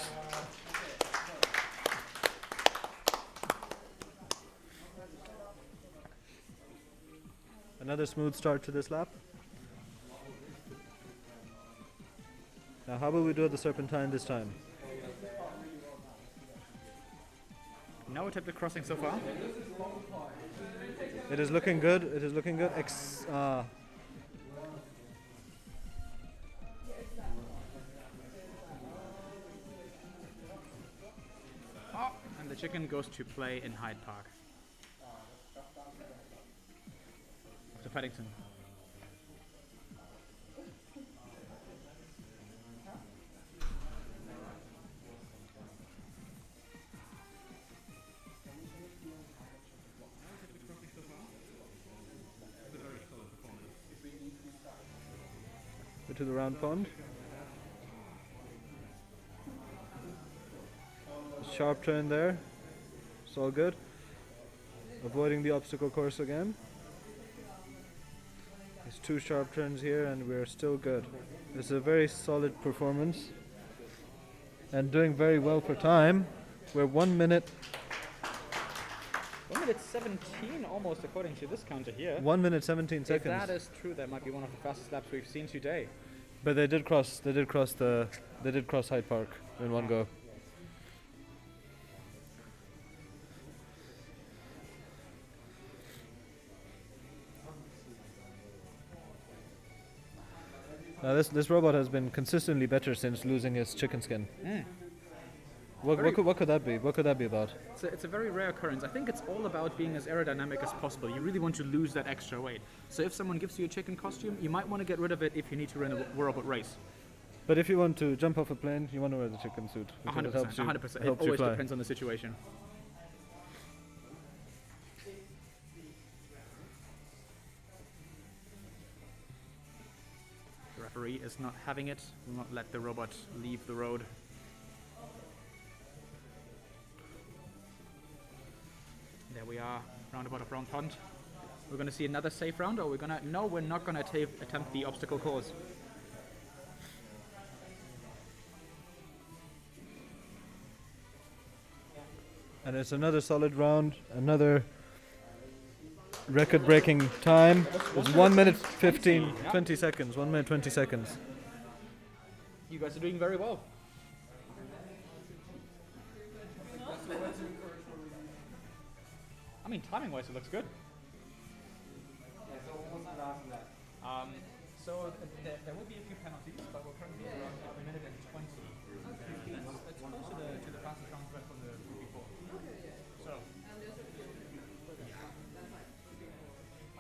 Another smooth start to this lap. Now how will we do the serpentine this time? No attempted crossing so far. It is looking good. It is looking good. Oh, and the chicken goes to play in Hyde Park. To Paddington. Go to the round pond. Sharp turn there. It's all good. Avoiding the obstacle course again. There's 2 sharp turns here and we're still good. This is a very solid performance. And doing very well for time. We're 1 minute 1 minute 17 almost according to this counter here. 1 minute 17 If seconds. that is true, that might be one of the fastest laps we've seen today. But they did cross Hyde Park in one go. Now this robot has been consistently better since losing his chicken skin. What could that be? What could that be about? It's a very rare occurrence. I think it's all about being as aerodynamic as possible. You really want to lose that extra weight. So if someone gives you a chicken costume, you might want to get rid of it if you need to run a robot race. But if you want to jump off a plane, you want to wear the chicken suit. because 100%. it helps you, 100%. It helps you always fly. depends on the situation. The referee is not having it. Will not let the robot leave the road. There we are, roundabout of round pond. We're going to see another safe round, or we're going to... No, we're not going to attempt the obstacle course. And it's another solid round, another record-breaking time. It's 1 minute 15, 20 seconds. 1 minute 20 seconds. You guys are doing very well. I mean, timing-wise, it looks good. Yeah, so what's the last lap? So there will be a few penalties, but we're currently around 1 minute and 20. That's close to the fastest round from the group before. So,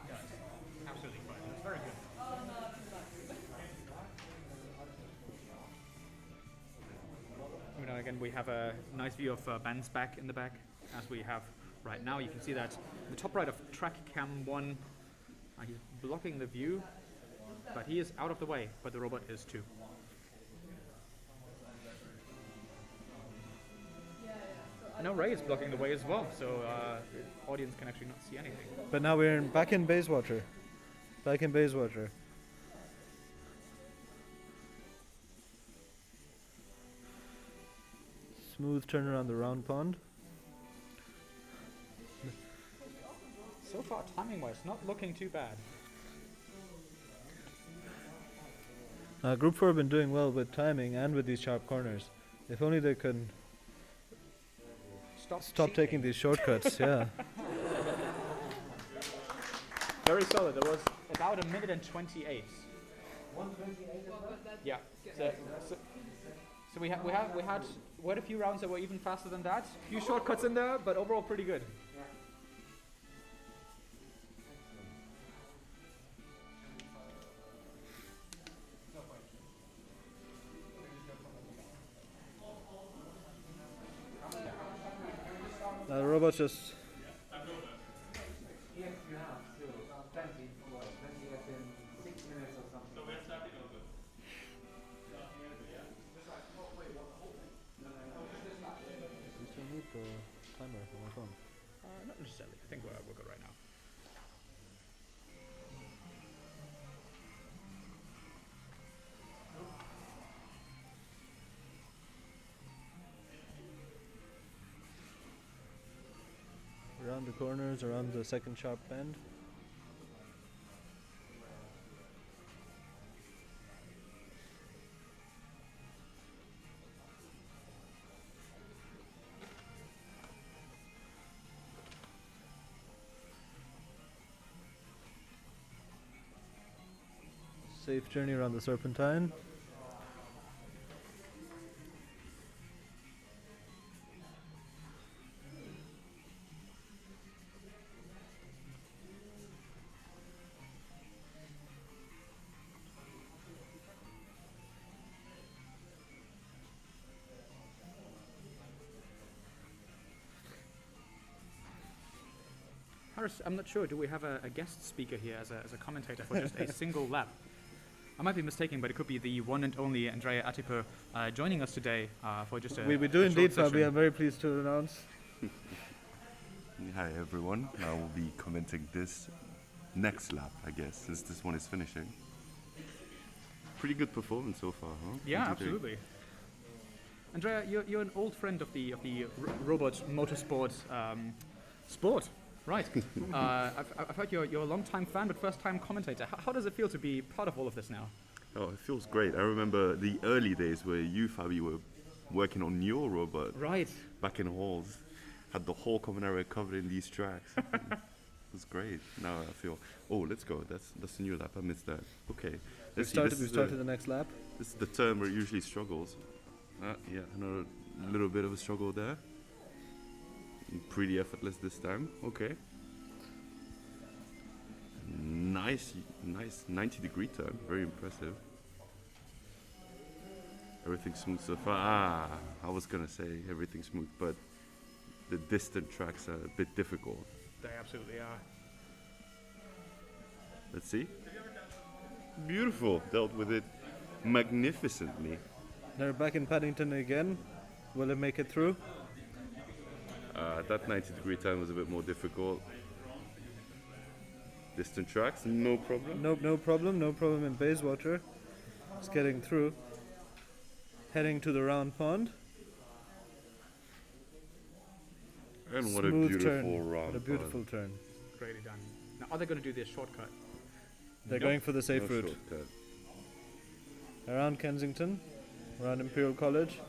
yeah, absolutely fine. It's very good. You know, again, we have a nice view of Ben's back in the back, as we have right now. You can see that in the top right of track cam 1, he's blocking the view, but he is out of the way, but the robot is too. No, Ray is blocking the way as well, so the audience can actually not see anything. But now we're back in Bayswater. Back in Bayswater. Smooth turn around the round pond. So far, timing-wise, not looking too bad. Group 4 have been doing well with timing and with these sharp corners. If only they could stop taking these shortcuts, yeah. Very solid. It was about 1 minute and 28. 1:28 as well? Yeah. So we had quite a few rounds that were even faster than that. A few shortcuts in there, but overall pretty good. The robot just Yes, you have still plenty for 20 as in 6 minutes or something. You still need the timer for my phone. Not necessarily. I think we're good right now. Around the corners, around the second sharp bend. Safe journey around the serpentine. Harris, I'm not sure. Do we have a guest speaker here as a commentator for just a single lap? I might be mistaken, but it could be the one and only Andrea Atipo joining us today for just a We do a indeed, short Fabi. I'm session. very pleased to announce. Hi everyone, I will be commenting this next lap, I guess, since this one is finishing. Pretty good performance so far, huh? Yeah, What do you think? absolutely. Andrea, you're an old friend of the robot motorsport sport, right? I've heard you're a long-time fan, but first-time commentator. How does it feel to be part of all of this now? Oh, it feels great. I remember the early days where you, Fabi, were working on your robot Right. back in halls. Had the whole common area covered in these tracks. It was great. Now I feel, oh, let's go. That's a new lap. I missed that. Okay. We Let's see, this started is the next lap. This is the turn where it usually struggles. Yeah, another little bit of a struggle there. Pretty effortless this time. Okay. Nice 90-degree turn. Very impressive. Everything smooth so far. I was gonna say everything smooth, but the distant tracks are a bit difficult. They absolutely are. Let's see. Beautiful. Dealt with it magnificently. They're back in Paddington again. Will it make it through? That 90-degree turn was a bit more difficult. Distant tracks, no problem. Nope, no problem in Bayswater. It's getting through. Heading to the round pond. And what a Smooth beautiful turn. round. What a beautiful turn. Greatly done. Now, are they going to do this shortcut? They're Nope. going for the safe No route. shortcut. Around Kensington, around Imperial College.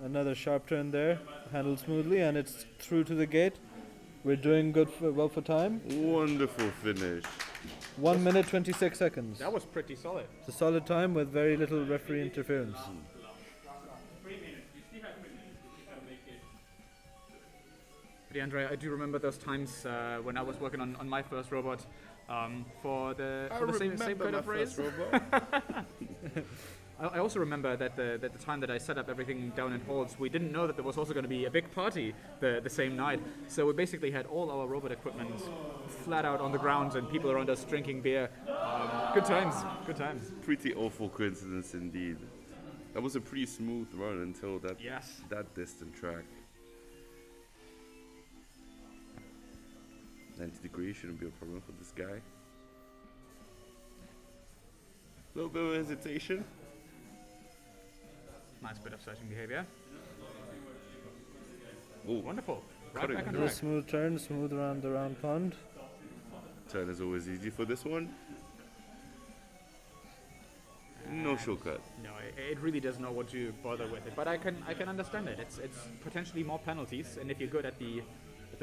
Another sharp turn there, handled smoothly, and it's through to the gate. We're doing good, well for time. Wonderful finish. 1 minute 26 seconds. That was pretty solid. It's a solid time with very little referee interference. But yeah, Andrea, I do remember those times when I was working on my first robot for the same kind of race. I also remember that the time that I set up everything down in halls, we didn't know that there was also going to be a big party the same night. So we basically had all our robot equipment flat out on the ground and people around us drinking beer. Good times, good times. Pretty awful coincidence indeed. That was a pretty smooth run until that Yes. that distant track. 90 degrees shouldn't be a problem for this guy. A little bit of hesitation. Nice bit of searching behavior. Oh, Wonderful. Right Cutting back on through. Real track. smooth turn, smooth around the round pond. turn is always easy for this one. No shortcut. No, it really doesn't know what to bother with it. But I can understand it. It's potentially more penalties, and if you're good at the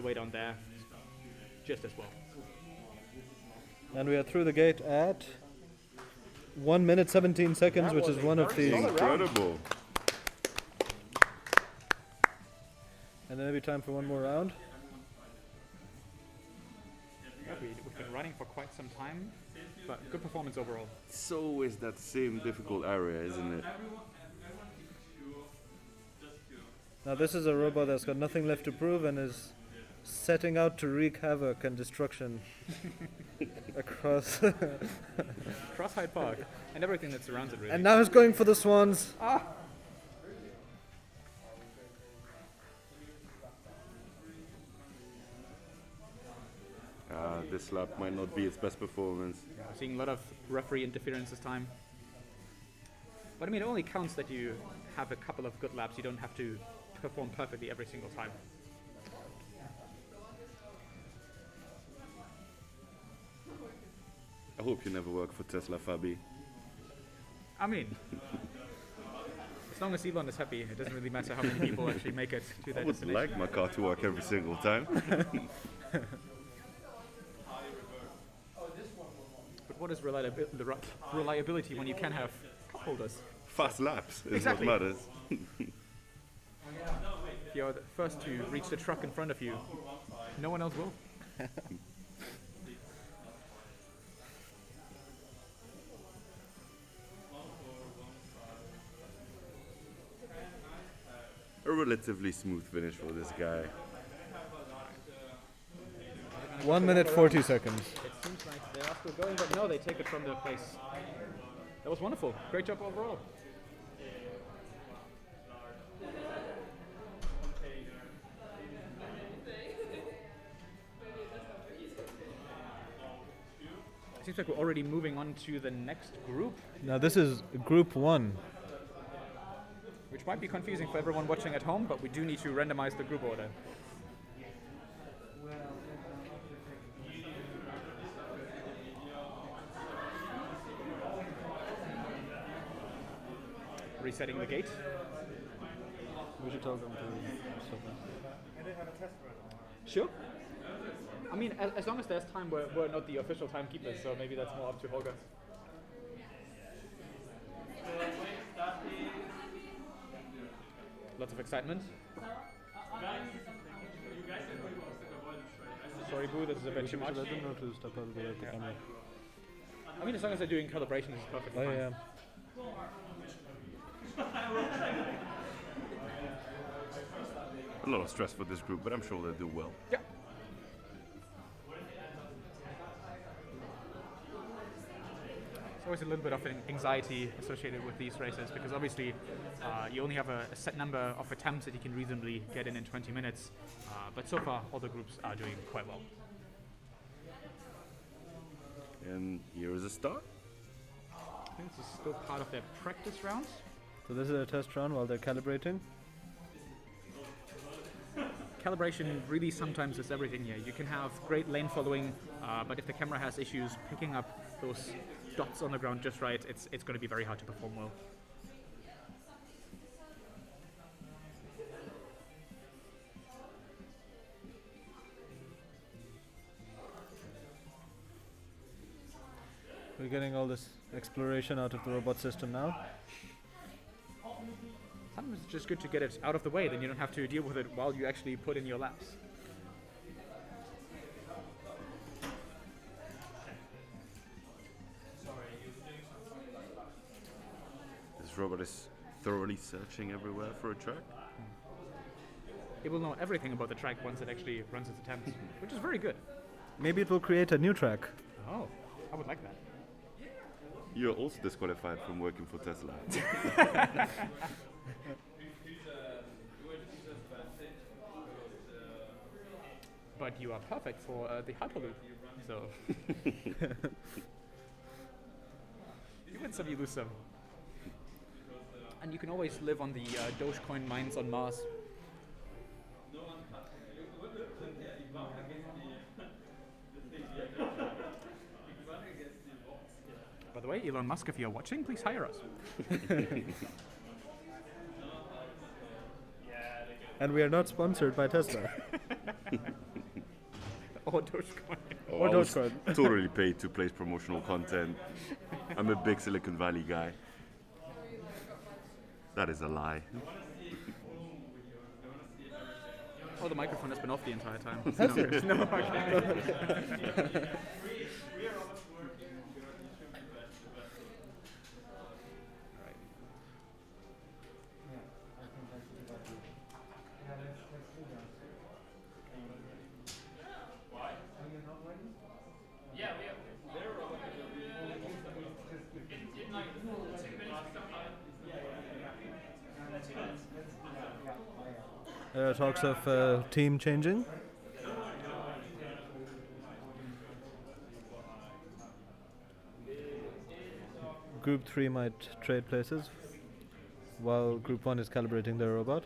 way down there, just as well. And we are through the gate at 1 minute 17 seconds, That which was is a one of very the solid round. Incredible. And then maybe time for one more round. Yeah, we've been running for quite some time, but good performance overall. It's always that same difficult area, isn't it? Now this is a robot that's got nothing left to prove and is setting out to wreak havoc and destruction across. Across Hyde Park and everything that surrounds it, really. And now he's going for the swans. This lap might not be its best performance. Yeah, seeing a lot of referee interference this time. But I mean, it only counts that you have a couple of good laps. You don't have to perform perfectly every single time. I hope you never work for Tesla, Fabi. I mean, as long as Elon is happy, it doesn't really matter how many people actually make it to I that would destination. like my car to work every single time. But what is reliability when you can have cup holders? Fast laps is Exactly. what matters. If you're the first to reach the truck in front of you, no one else will. A relatively smooth finish for this guy. 1 minute 40 seconds. It seems like they are still going, but no, they take it from their place. That was wonderful. Great job overall. It seems like we're already moving on to the next group, Now this is group 1. which might be confusing for everyone watching at home, but we do need to randomize the group order. Resetting the gate. We should tell them to stop Sure. I mean, as long as there's time, we're not the official timekeepers, so maybe that's more up to Holger. Lots of excitement. Sorry, Boo, this is a bit too much. Let them know to step out of the way of the camera. I mean, as long as they're doing calibration, it's perfectly Oh fine. yeah. A lot of stress for this group, but I'm sure they'll do well. Yeah. There's always a little bit of an anxiety associated with these races because obviously you only have a set number of attempts that you can reasonably get in 20 minutes. But so far, all the groups are doing quite well. And here is a start. I think this is still part of their practice rounds. So this is a test run while they're calibrating. Calibration really sometimes is everything here. You can have great lane following, but if the camera has issues picking up those dots on the ground just right, it's going to be very hard to perform well. We're getting all this exploration out of the robot system now. Sometimes it's just good to get it out of the way, then you don't have to deal with it while you actually put in your laps. This robot is thoroughly searching everywhere for a track. It will know everything about the track once it actually runs its attempts, which is very good. Maybe it will create a new track. Oh, I would like that. You're also disqualified from working for Tesla. But you are perfect for the Hyperloop, so... You win some, you lose some. And you can always live on the Dogecoin mines on Mars. By the way, Elon Musk, if you're watching, please hire us. And we are not sponsored by Tesla. Or Dogecoin. Oh, Or I was Dogecoin. totally paid to place promotional content. I'm a big Silicon Valley guy. That is a lie. Oh, the microphone has been off the entire time. Has no, it? no, okay. There are talks of team changing. Group 3 might trade places while Group 1 is calibrating their robot.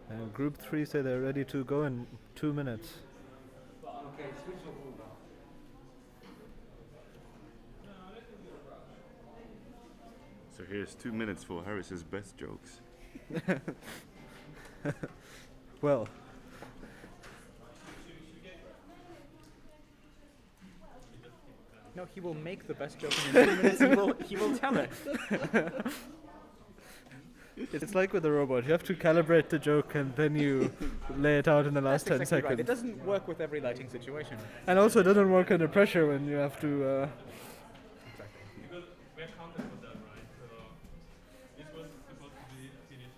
And Group 3 say they're ready to go in 2 minutes. Okay, switch over. So here's 2 minutes for Harris's best jokes. Well, No, he will make the best joke in 2 minutes. He will tell it. it's like with the robot. You have to calibrate the joke and then you lay it out in the last That's 10 exactly seconds. right. It doesn't work with every lighting situation. And also it doesn't work under pressure when you have to... Because we are counted for that, right? So this was supposed to be finished.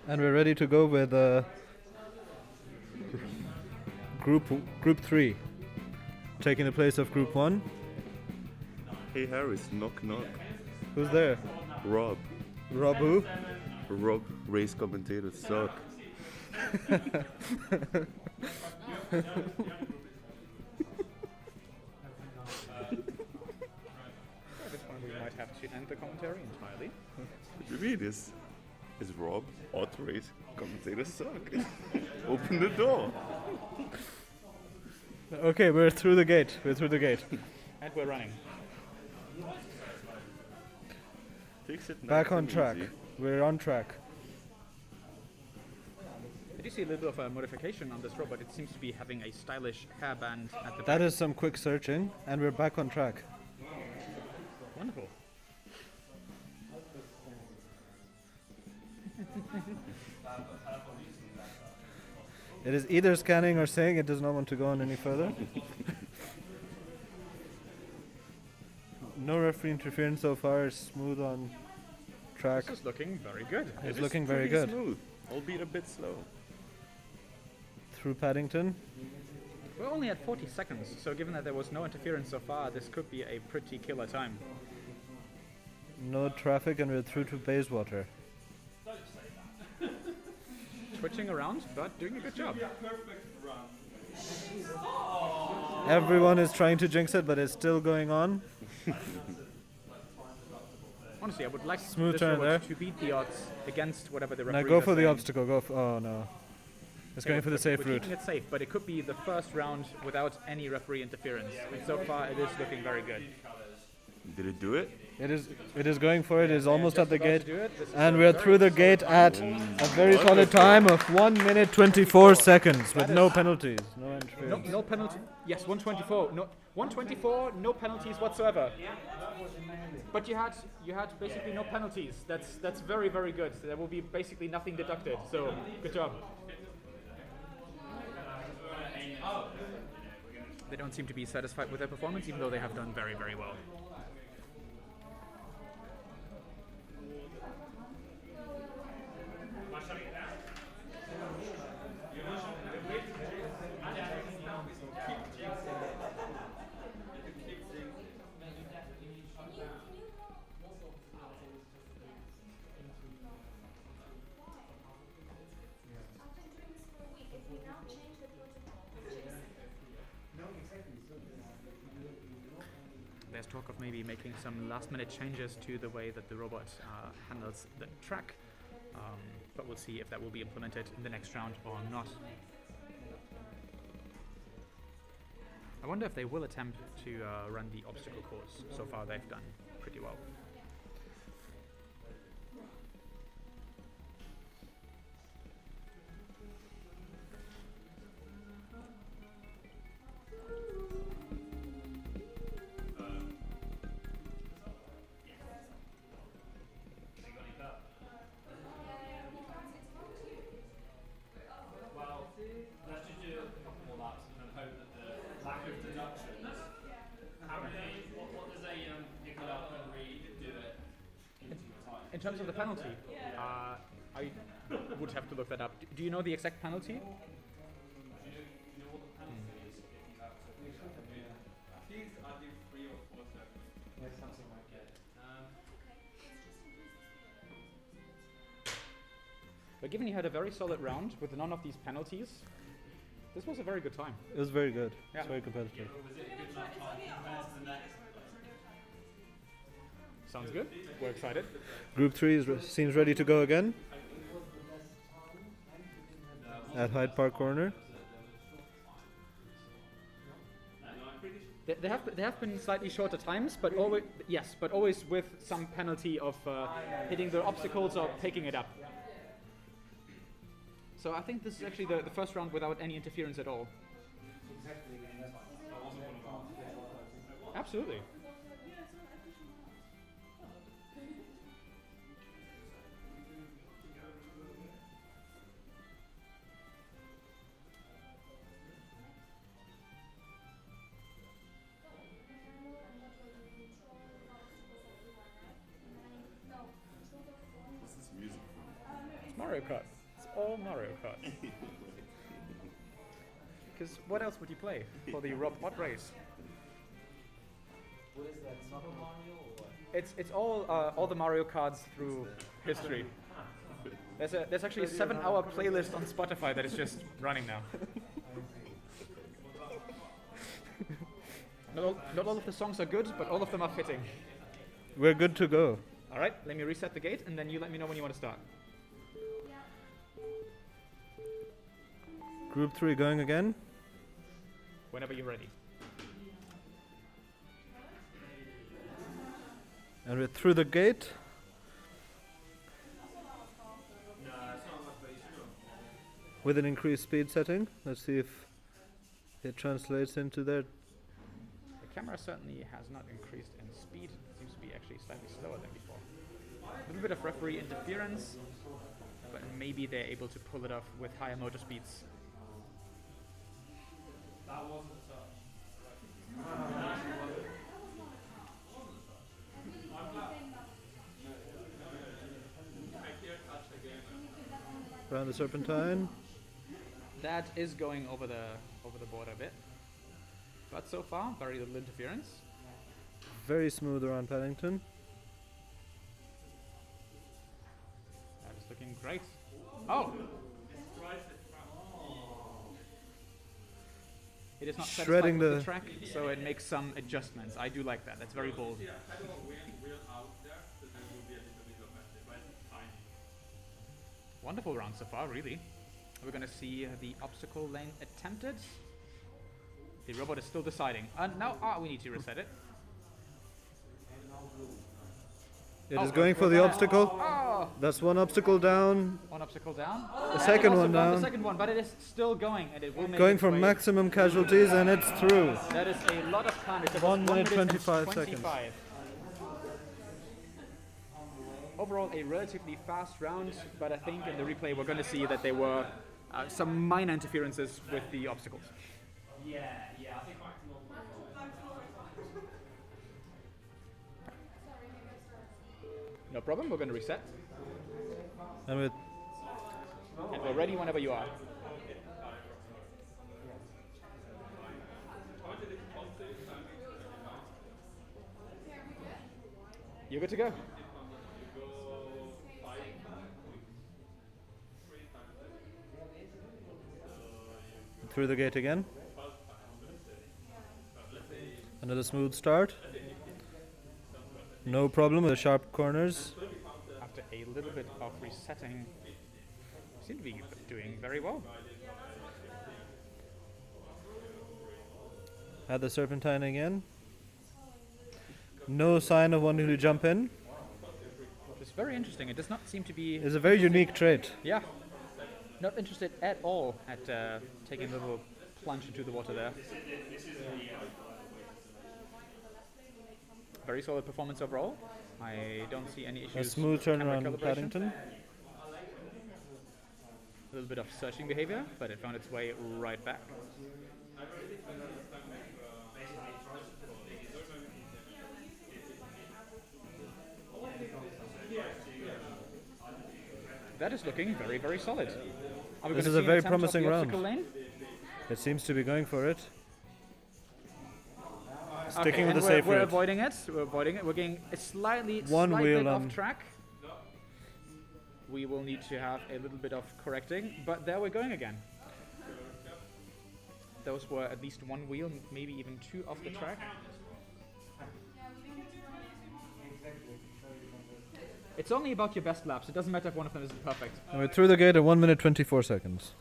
And we're ready to go with Group 3, taking the place of Group 1. Hey Harris, knock knock. Who's there? Rob. Rob who? Rob, race commentators suck. This one we might have to end the commentary entirely. What do you mean? Is Rob, auto race commentators suck. Open the door. Okay, we're through the gate. We're through the gate. And we're running. Takes it Back nice on and track. easy. We're on track. Did you see a little bit of a modification on this robot? It seems to be having a stylish hairband at the That back. is some quick searching, and we're back on track. Wonderful. It is either scanning or saying it does not want to go on any further. No referee interference so far. It's smooth on track. This is looking very good. It's looking very good. Smooth, albeit a bit slow. Through Paddington. We're only at 40 seconds, so given that there was no interference so far, this could be a pretty killer time. No traffic, and we're through to Bayswater. Twitching around, but doing a good job. Everyone is trying to jinx it, but it's still going on. Honestly, I would like Smooth this turn robot there. to beat the odds against whatever the Now referee go is for the saying. obstacle. Go. Oh no. It's going for the safe We're route. keeping it safe, but it could be the first round without any referee interference. And so far, it is looking very good. Did it do it? It is going for it. It is almost at the Just about gate. to do it. This is And a we're very through the gate at a very solid time of 1 minute 24 seconds with no penalties. No interference. No penalty. Yes, 124. No 124. No penalties whatsoever. But you had basically no penalties. That's very good. There will be basically nothing deducted. So good job. They don't seem to be satisfied with their performance, even though they have done very well. There's talk of maybe making some last-minute changes to the way that the robot handles the track, but we'll see if that will be implemented in the next round or not. I wonder if they will attempt to run the obstacle course. So far they've done pretty well. In terms of the penalty, I would have to look that up. Do you know the exact penalty? But given you had a very solid round with none of these penalties, this was a very good time. It was very good. Yeah. It's very competitive. Sounds good. We're excited. Group 3 seems ready to go again. At Hyde Park Corner. There have been slightly shorter times, but always with some penalty of hitting the obstacles or picking it up. So I think this is actually the first round without any interference at all. Absolutely. What's this music from? It's Mario Kart. It's all Mario Kart. Because what else would you play for the Robot race? What is that? Soccer Mario or what? It's all the Mario Karts through history. There's actually a 7-hour playlist on Spotify that is just running now. Not all of the songs are good, but all of them are fitting. We're good to go. All right, let me reset the gate, and then you let me know when you want to start. Group 3 going again. Whenever you're ready. And we're through the gate. With an increased speed setting. Let's see if it translates into there. The camera certainly has not increased in speed. It seems to be actually slightly slower than before. A little bit of referee interference. but maybe they're able to pull it off with higher motor speeds. Around the serpentine. That is going over the board a bit, but so far very little interference. Very smooth around Paddington. That is looking great. Oh! It is not Shredding satisfied with the the track, so it makes some adjustments. I do like that. That's very bold. Wonderful round so far, really. We're going to see the obstacle lane attempted. The robot is still deciding. And now we need to reset it. It is going for the obstacle. Oh! That's one obstacle down. One obstacle down. The second one The down. second one, but it is still going, and it will make Going its for way. maximum casualties, and it's through. That is a lot of time. It's about 1 minute 1 25 seconds. Overall, a relatively fast round, but I think in the replay we're going to see that there were some minor interferences with the obstacles. No problem, we're going to reset. And with And we're ready whenever you are. You're good to go. through the gate again. Another smooth start. No problem with the sharp corners. After a little bit of resetting, seem to be doing very well. Had the serpentine again. No sign of wanting to jump in. It's very interesting. It does not seem to be... It's a very unique trait. Yeah. Not interested at all at taking a little plunge into the water there. Very solid performance overall. I don't see any issues. A smooth with camera turnaround in calibration. Paddington. A little bit of searching behavior, but it found its way right back. That is looking very, very solid. Are we This gonna is see a an very attempt of promising the round. obstacle lane? It seems to be going for it. Okay, Sticking with and the safe we're route. avoiding it. We're avoiding it. We're getting a slightly One slight wheel bit on. off track. We will need to have a little bit of correcting, but there we're going again. Those were at least one wheel, maybe even two off the track. It's only about your best laps. It doesn't matter if one of them isn't perfect. And we're through the gate at 1 minute 24 seconds.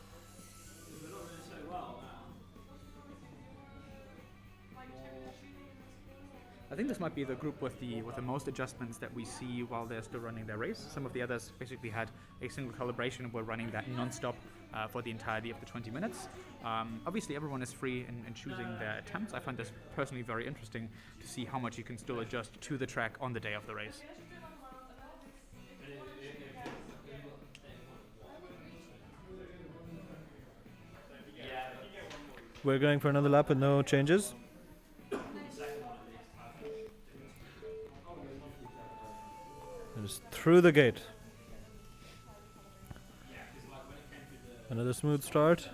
I think this might be the group with the most adjustments that we see while they're still running their race. Some of the others basically had a single calibration and were running that non-stop for the entirety of the 20 minutes. Obviously, everyone is free in choosing their attempts. I find this personally very interesting to see how much you can still adjust to the track on the day of the race. We're going for another lap with no changes. And it's through the gate. Another smooth start.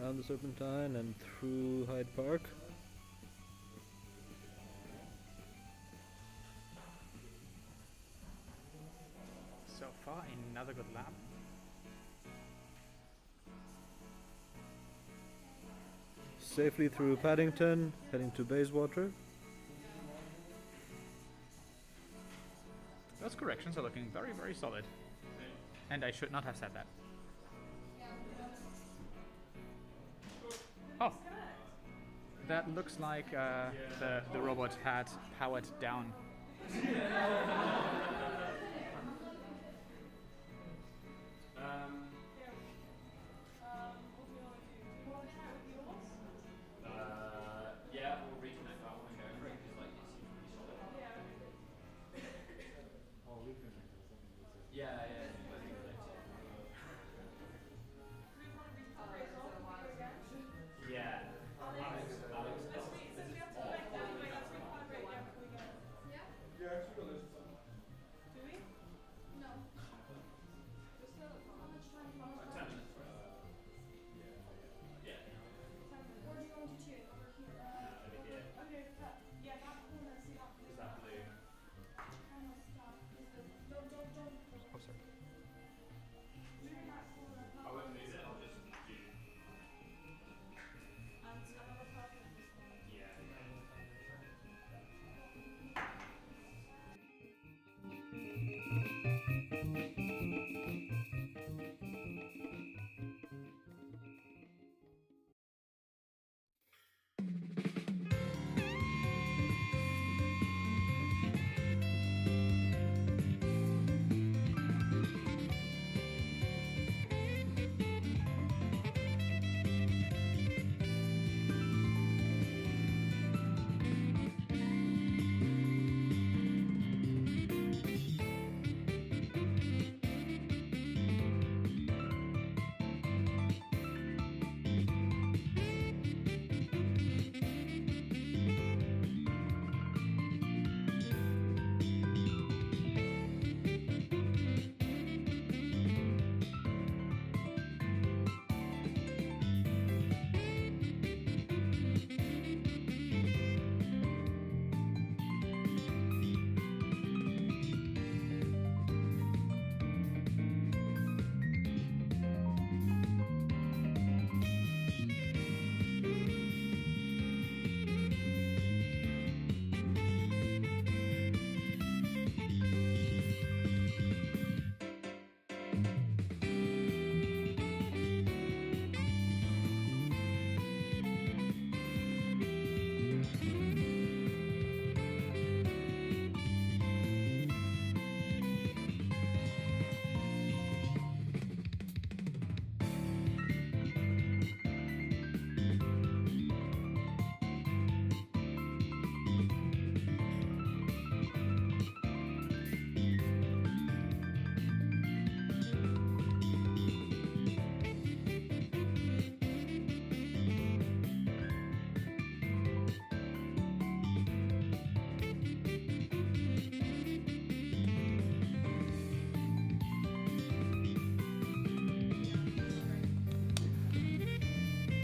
Around the Serpentine and through Hyde Park. So far, another good lap. Safely through Paddington, heading to Bayswater. Those corrections are looking very, very solid. And I should not have said that. that looks like the robot had powered down. Yeah, we'll reconnect that one again, right? Because like it's pretty solid. Yeah, yeah. Yeah. Oh, sorry.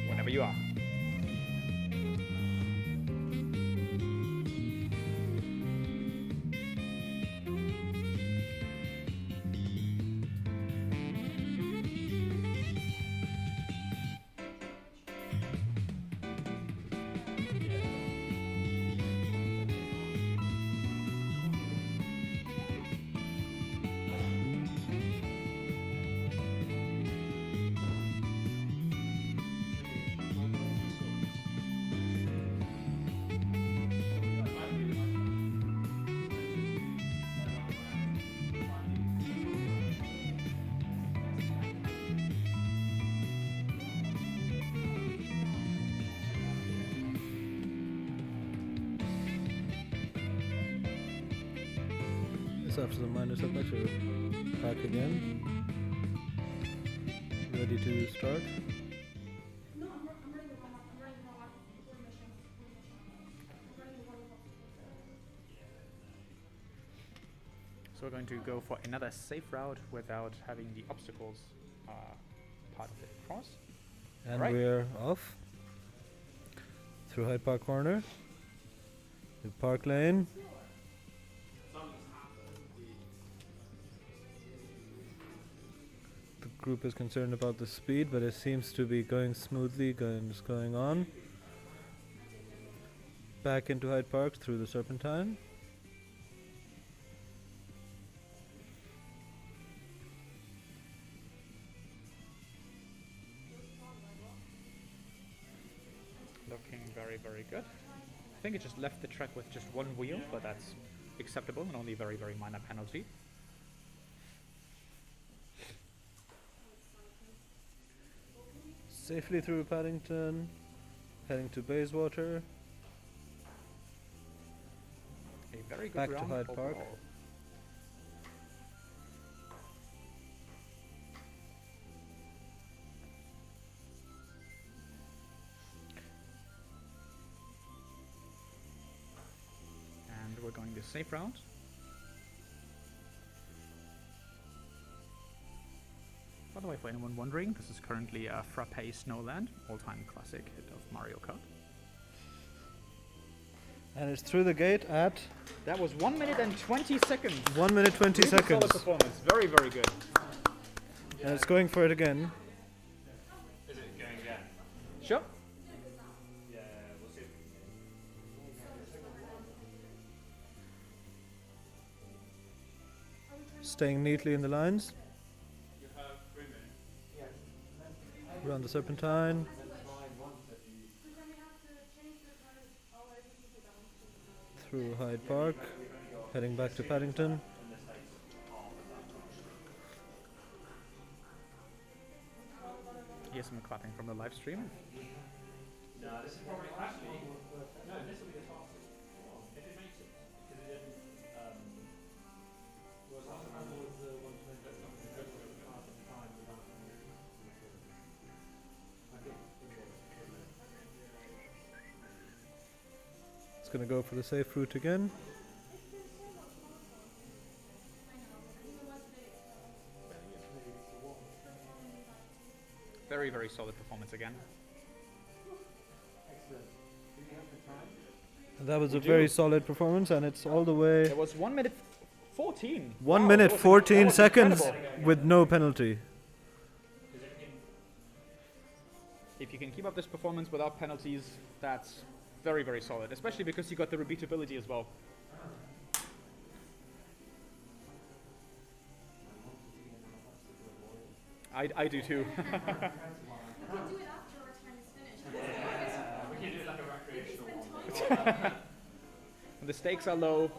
Whenever you are. It's after the minor setback, so back again. Ready to start. No, I'm running the wrong one. I'm running the wrong one. We're mission. I'm running the wrong one. So we're going to go for another safe route without having the obstacles part of the cross. And Right. we're off. Through Hyde Park Corner. The Park Lane. The group is concerned about the speed, but it seems to be going smoothly, going on. Back into Hyde Park through the Serpentine. Look looking very, very good. I think it just left the track with just one wheel, but that's acceptable and only a very, very minor penalty. Safely through Paddington, heading to Bayswater. A very good Back to round Hyde Park. overall. And we're going the safe round. By the way, for anyone wondering, this is currently a Frappe Snowland, all-time classic hit of Mario Kart. And it's through the gate at That was 1 minute and 20 seconds. 1 minute 20 Really seconds. solid performance. Very, very good. And it's going for it again. Is it going again? Sure. Yeah, we'll see. Staying neatly in the lines. You have 3 minutes. Around the Serpentine. Through Hyde Park. Heading back to Paddington. Here's some clapping from the live stream. No, this is probably actually. No, this will be the fastest. If it makes it, because it didn't. It's going to go for the safe route again. Very, very solid performance again. And that was a do. very solid performance, and it's all the way It was 1 minute 14. 1 Wow, minute that was 14 that was seconds incredible. with no penalty. If you can keep up this performance without penalties, that's very, very solid, especially because you got the repeatability as well. I do too. We can do it after our time is finished. We can do it like a recreational one. The stakes are low.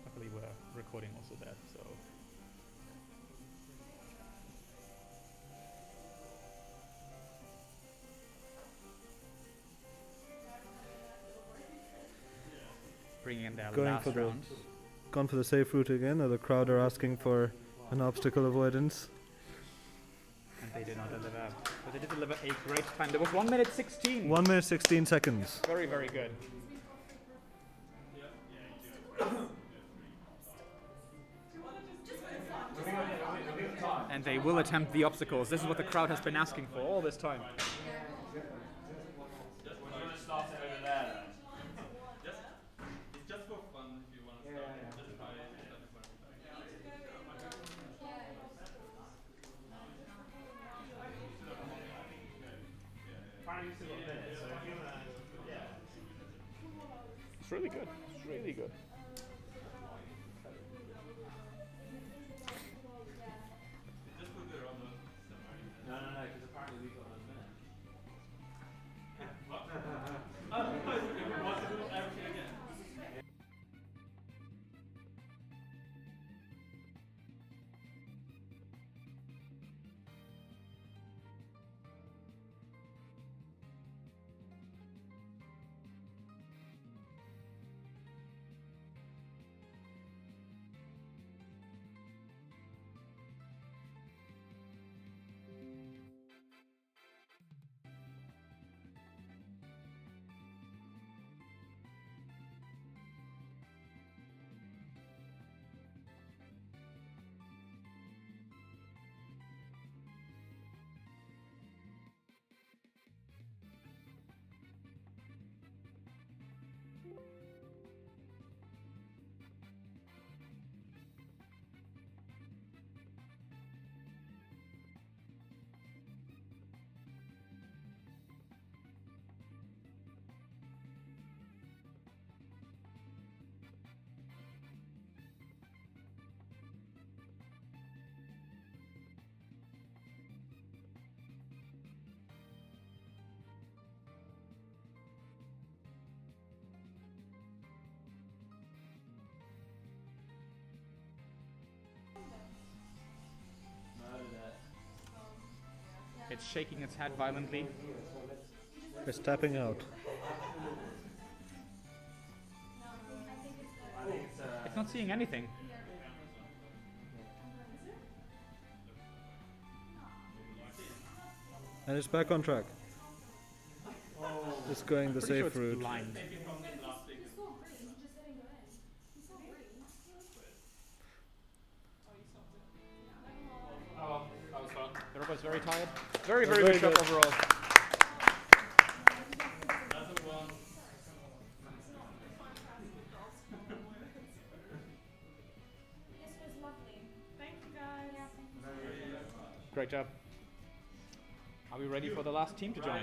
Luckily we're recording also that, so. Bringing in their Going last for the round. Gone for the safe route again. Now the crowd are asking for an obstacle avoidance. And they did not deliver. But they did deliver a great time. There was 1 minute 16. 1 minute 16 seconds. Very, very good. And they will attempt the obstacles. This is what the crowd has been asking for all this time. Start it over there then. Just for fun if you want to start. Just try it. It's really good. It's really good. No, because apparently we've got those minutes. It's shaking its head violently. It's tapping out. It's not seeing anything. And it's back on track. It's going the Pretty sure safe it's route. blind. He's so green, he just didn't go in. He's so green. Oh well, that was fun. The robot's very tired. Very, Very very good job good. overall. This was lovely. Thank you guys. Yeah, thank you. Great job. Are we ready for the last team to join?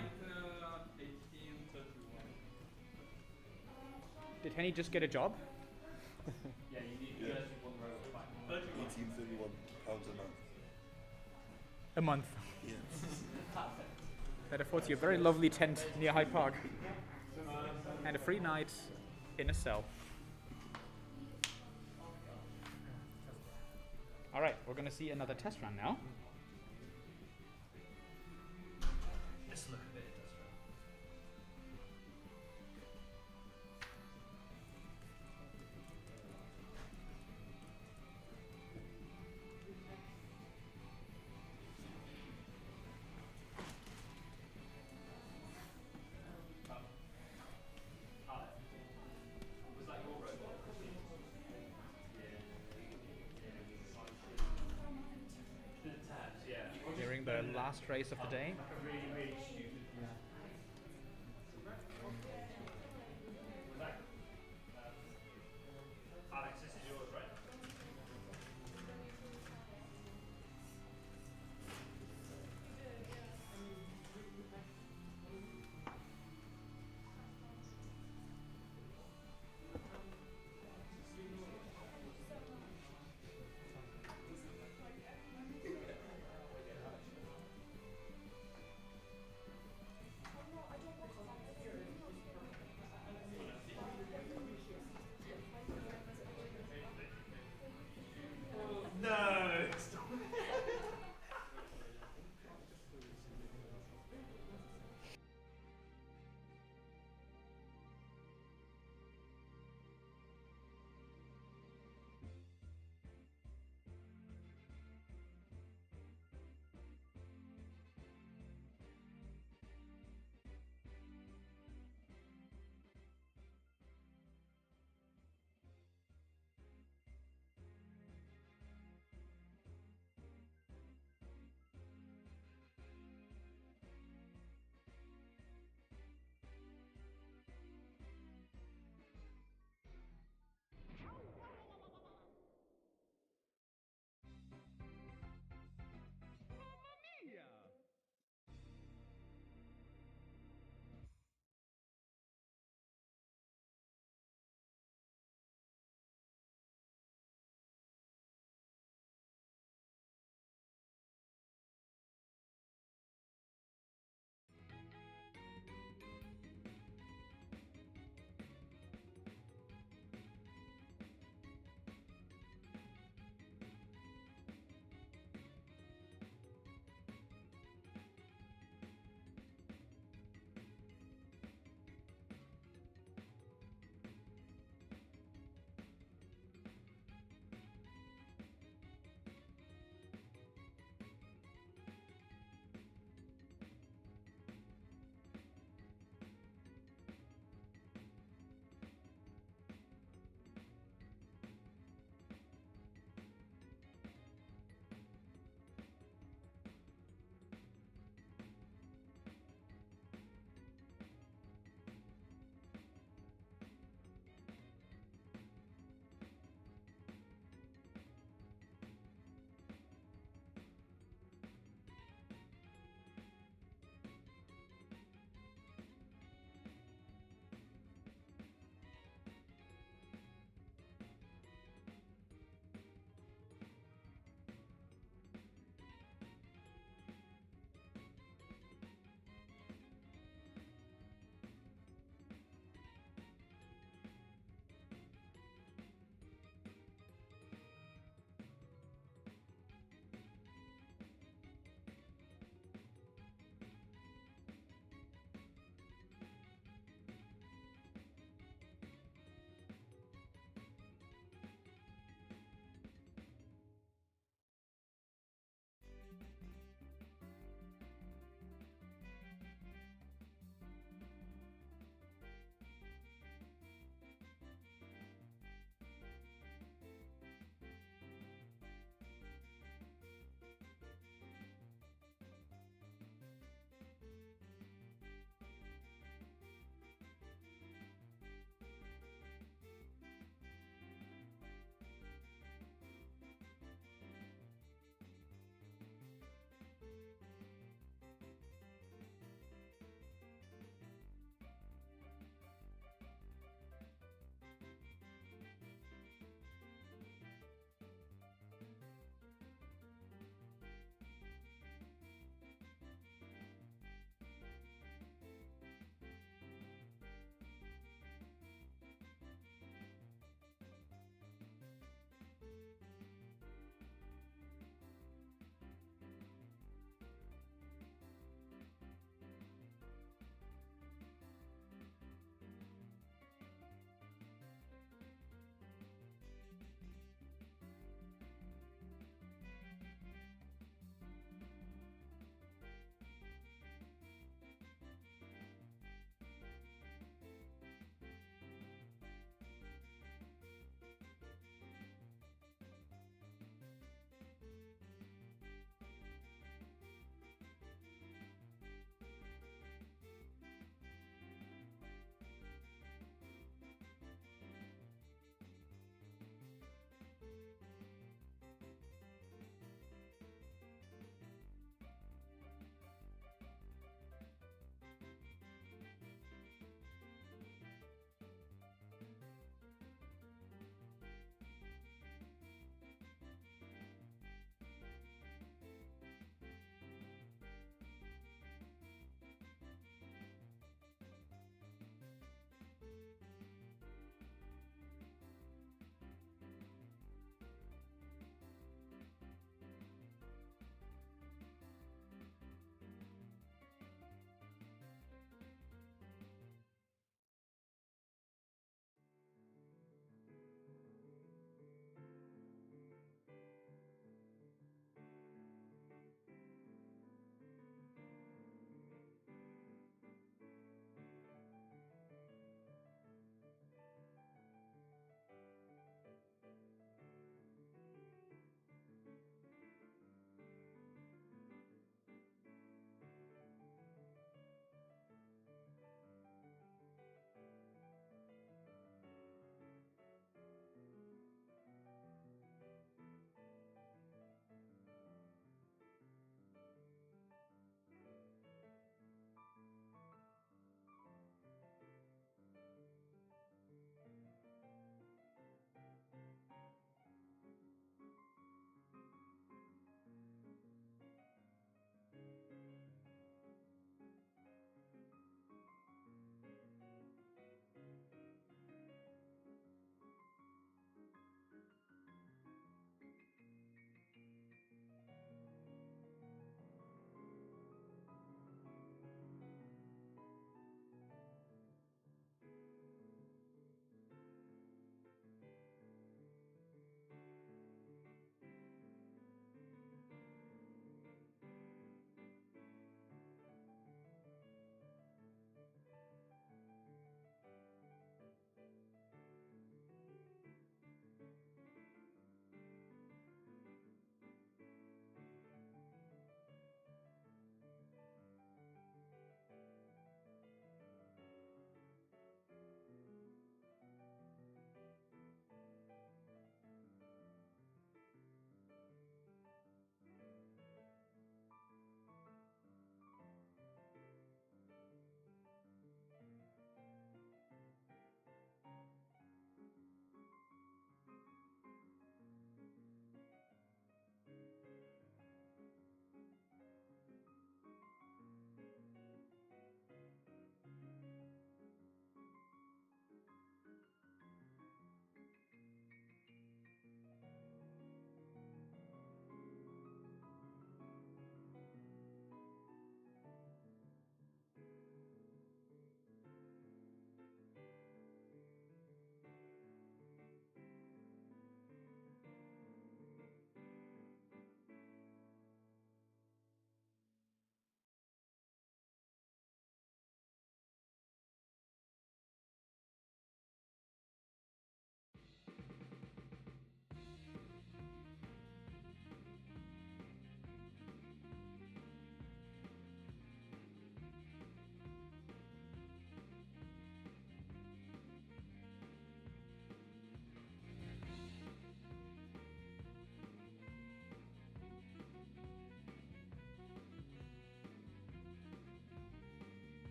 Did Henny just get a job? 1831 pounds A a month. month. Yeah. That affords you a very lovely tent near Hyde Park. And a free night in a cell. Alright, we're gonna see another test run now. During the last race of the day.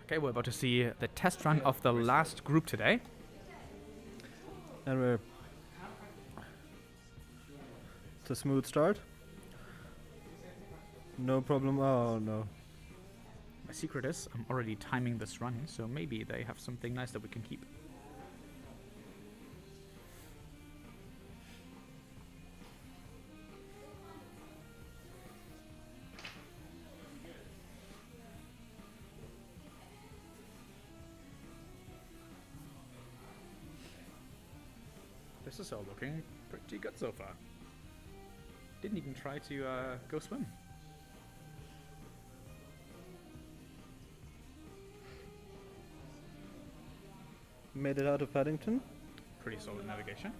Okay, we're about to see the test run of the last group today. And it's a smooth start. No problem. Oh no. My secret is I'm already timing this run, so maybe they have something nice that we can keep. This is all looking pretty good so far. Didn't even try to go swim. Made it out of Paddington. Pretty solid navigation.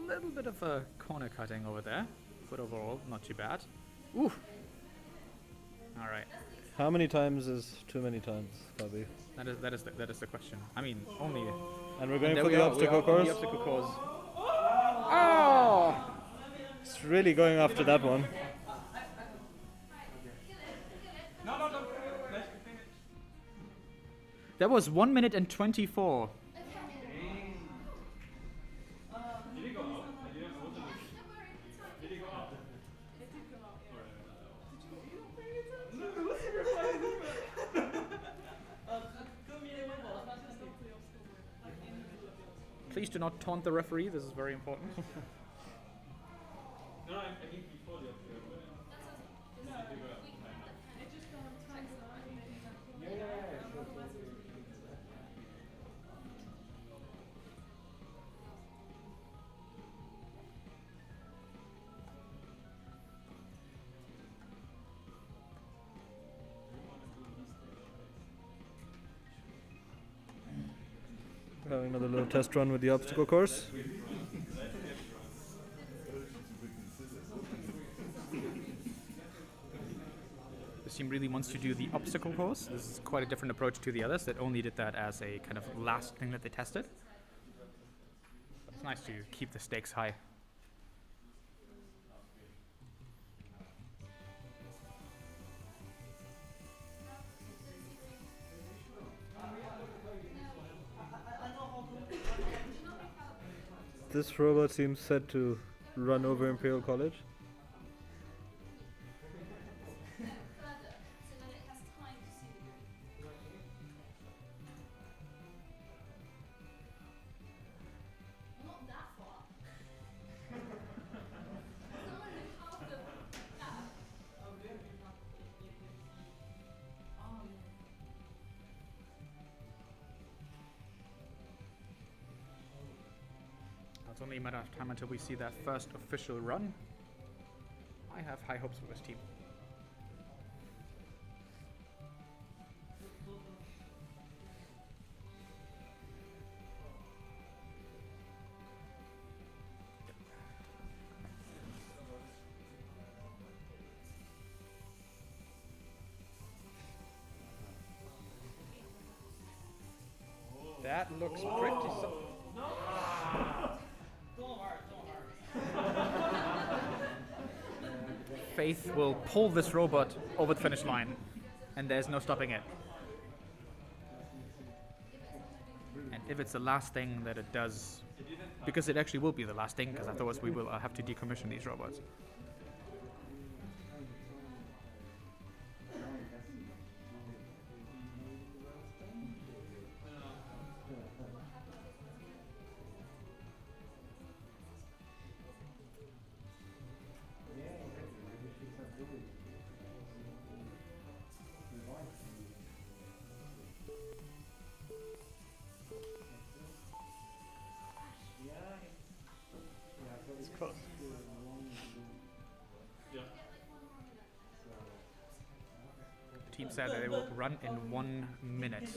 Little bit of a corner cutting over there, but overall not too bad. Ooh. All right. How many times is too many times, Fabi? That is the question. I mean, only. And we're going there for we the are, obstacle we are on course. The obstacle course. Oh! It's really going after that one. That was 1 minute and 24. Please do not taunt the referee, this is very important. We're having another little test run with the obstacle course. This team really wants to do the obstacle course. This is quite a different approach to the others that only did that as a kind of last thing that they tested. But it's nice to keep the stakes high. This robot seems set to run over Imperial College. It's only a matter of time until we see that first official run. I have high hopes for this team. That looks pretty Faith will pull this robot over the finish line, and there's no stopping it. And if it's the last thing that it does, because it actually will be the last thing, because afterwards we will have to decommission these robots. It's close. The team said that they will run in 1 minute.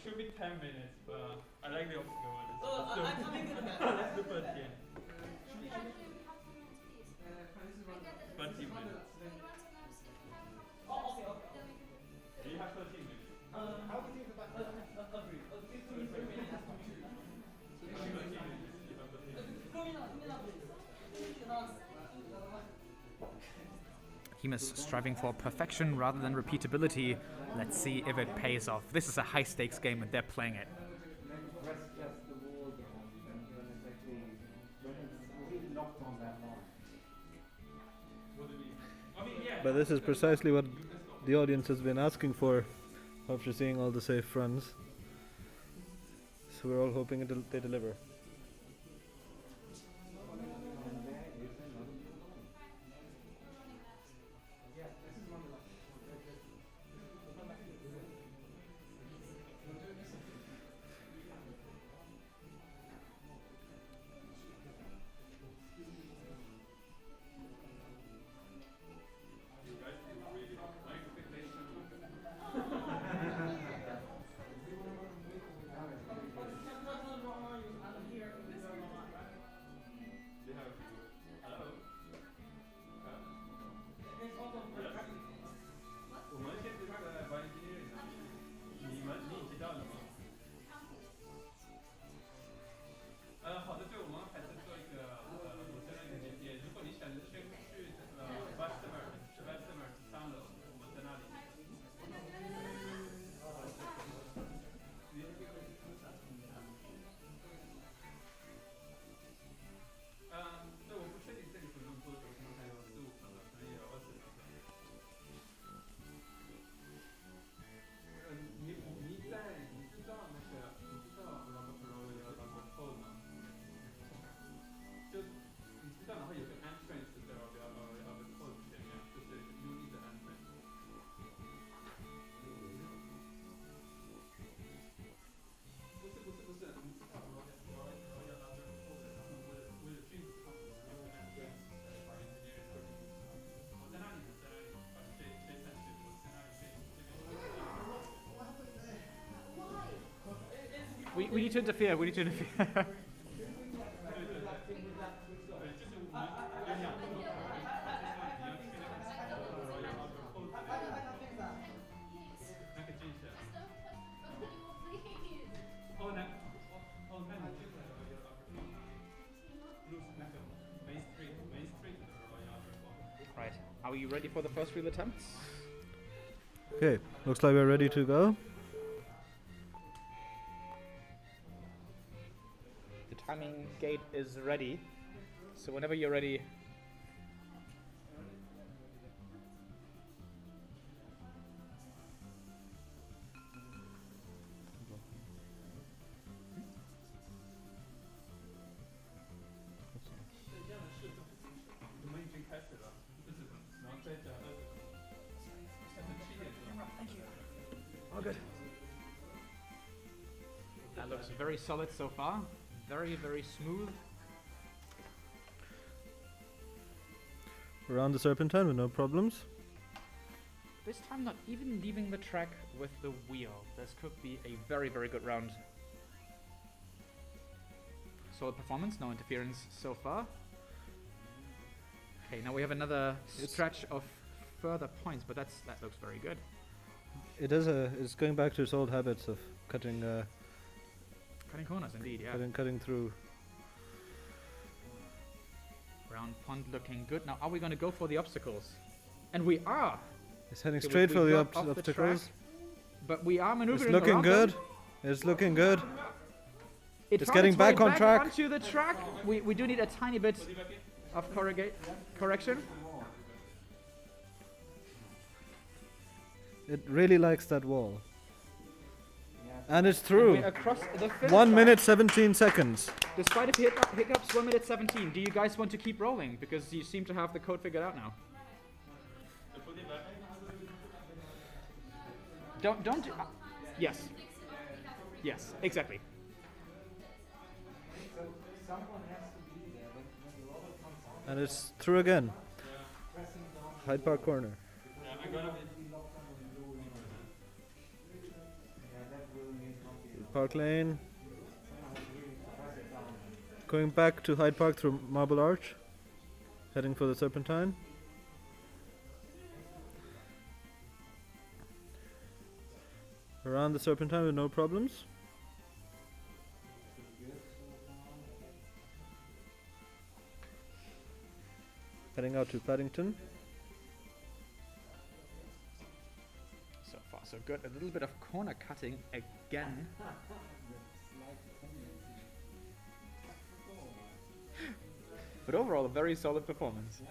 should be 10 minutes, but I like the obstacle one. Let's do 13. 13 minutes. Do you have 13 minutes? Hemus striving for perfection rather than repeatability. Let's see if it pays off. This is a high stakes game and they're playing it. Press just the wall down, and when it's actually when it's really locked on that line. But this is precisely what the audience has been asking for after seeing all the safe runs. So we're all hoping they deliver. We need to interfere. We need to interfere. Right. Are we ready for the first real attempts? Okay, looks like we're ready to go. The timing gate is ready. So whenever you're ready. Oh, good. That looks very solid so far. Very, very smooth. Around the serpentine with no problems. This time not even leaving the track with the wheel. This could be a very, very good round. Solid performance, no interference so far. Okay, now we have another stretch of further points, but that looks very good. It's going back to its old habits of cutting Cutting corners, indeed, yeah. cutting through. Round pond looking good. Now, are we going to go for the obstacles? And we are. It's heading Okay, straight we for the got off the obstacles. track, but we are maneuvering It's looking around good. them. It's looking good. It It's found getting its way back on track. onto the track. We do need a tiny bit of correction. It really likes that wall. And it's through. We're across the finish 1 line. minute 17 seconds. Despite a few hiccups, 1 minute 17. Do you guys want to keep rolling? Because you seem to have the code figured out now. Don't. Yes. Yes, exactly. So someone has to be there when the robot comes on. And it's through again. Pressing down. Hyde Park corner. Yeah, that will Park Lane. Going back to Hyde Park through Marble Arch. Heading for the Serpentine. Around the Serpentine with no problems. Heading out to Paddington. So far, so good. A little bit of corner cutting again. But overall, a very solid performance.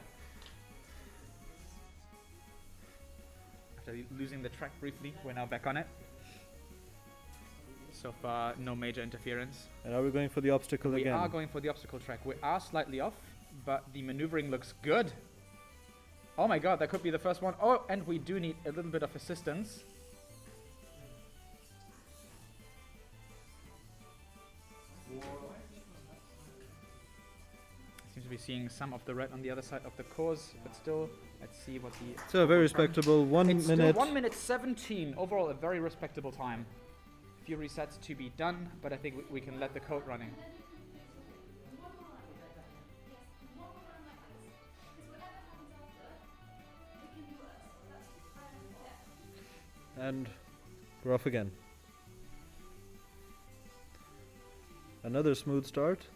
After losing the track briefly, we're now back on it. So far, no major interference. And are we going for the obstacle We again? are going for the obstacle track. We are slightly off, but the maneuvering looks good. Oh my god, that could be the first one. Oh, and we do need a little bit of assistance. Seems to be seeing some of the red on the other side of the course, but still, let's see what the... So very respectable, 1 It's minute. still 1 minute 17. Overall, a very respectable time. Few resets to be done, but I think we can let the code running. And we're off again. Another smooth start.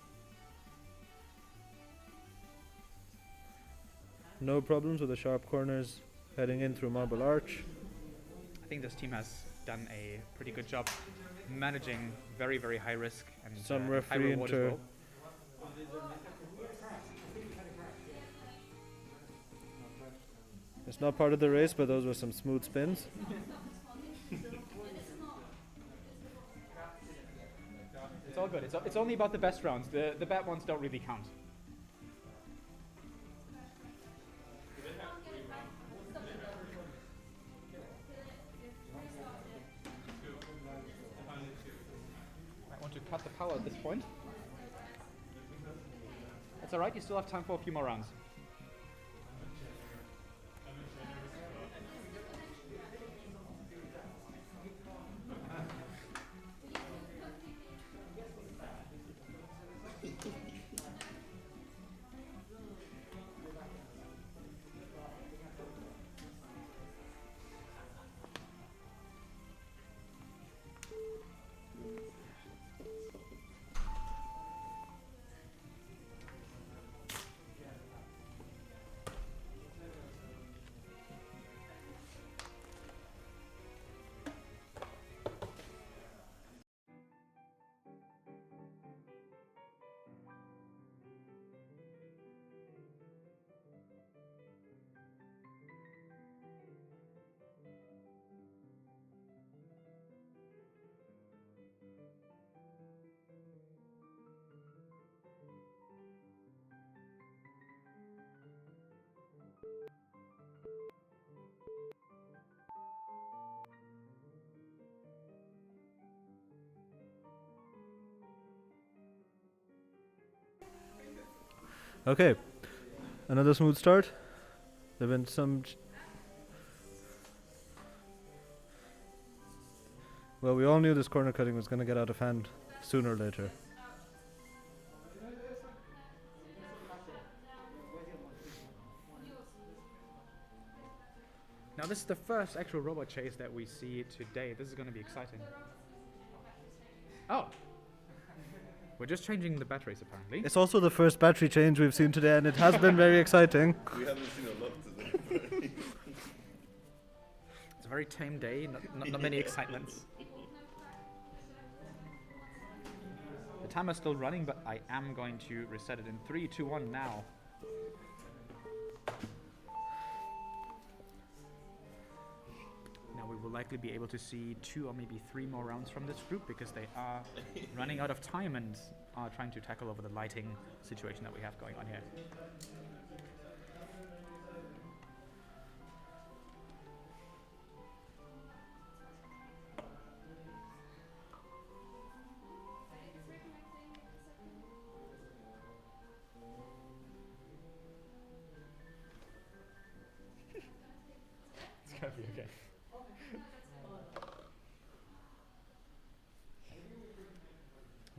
No problems with the sharp corners heading in through Marble Arch. I think this team has done a pretty good job managing very, very high risk and Some high referee reward as well. It's not part of the race, but those were some smooth spins. It's all good. It's only about the best rounds. The bad ones don't really count. I want to cut the power at this point. That's alright, you still have time for a few more rounds. Okay, another smooth start. There've been some... Well, we all knew this corner cutting was going to get out of hand sooner or later. Now this is the first actual robot chase that we see today. This is going to be exciting. Oh! We're just changing the batteries apparently. It's also the first battery change we've seen today, and it has been very exciting. We haven't seen a lot today. It's a very tame day, not many excitements. The timer's still running, but I am going to reset it in 3, 2, 1 now. Now we will likely be able to see 2 or maybe 3 more rounds from this group because they are running out of time and are trying to tackle over the lighting situation that we have going on here. It's gonna be okay.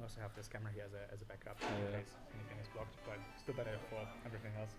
I also have this camera here as a backup Yeah. in case anything is blocked, but still better for everything else.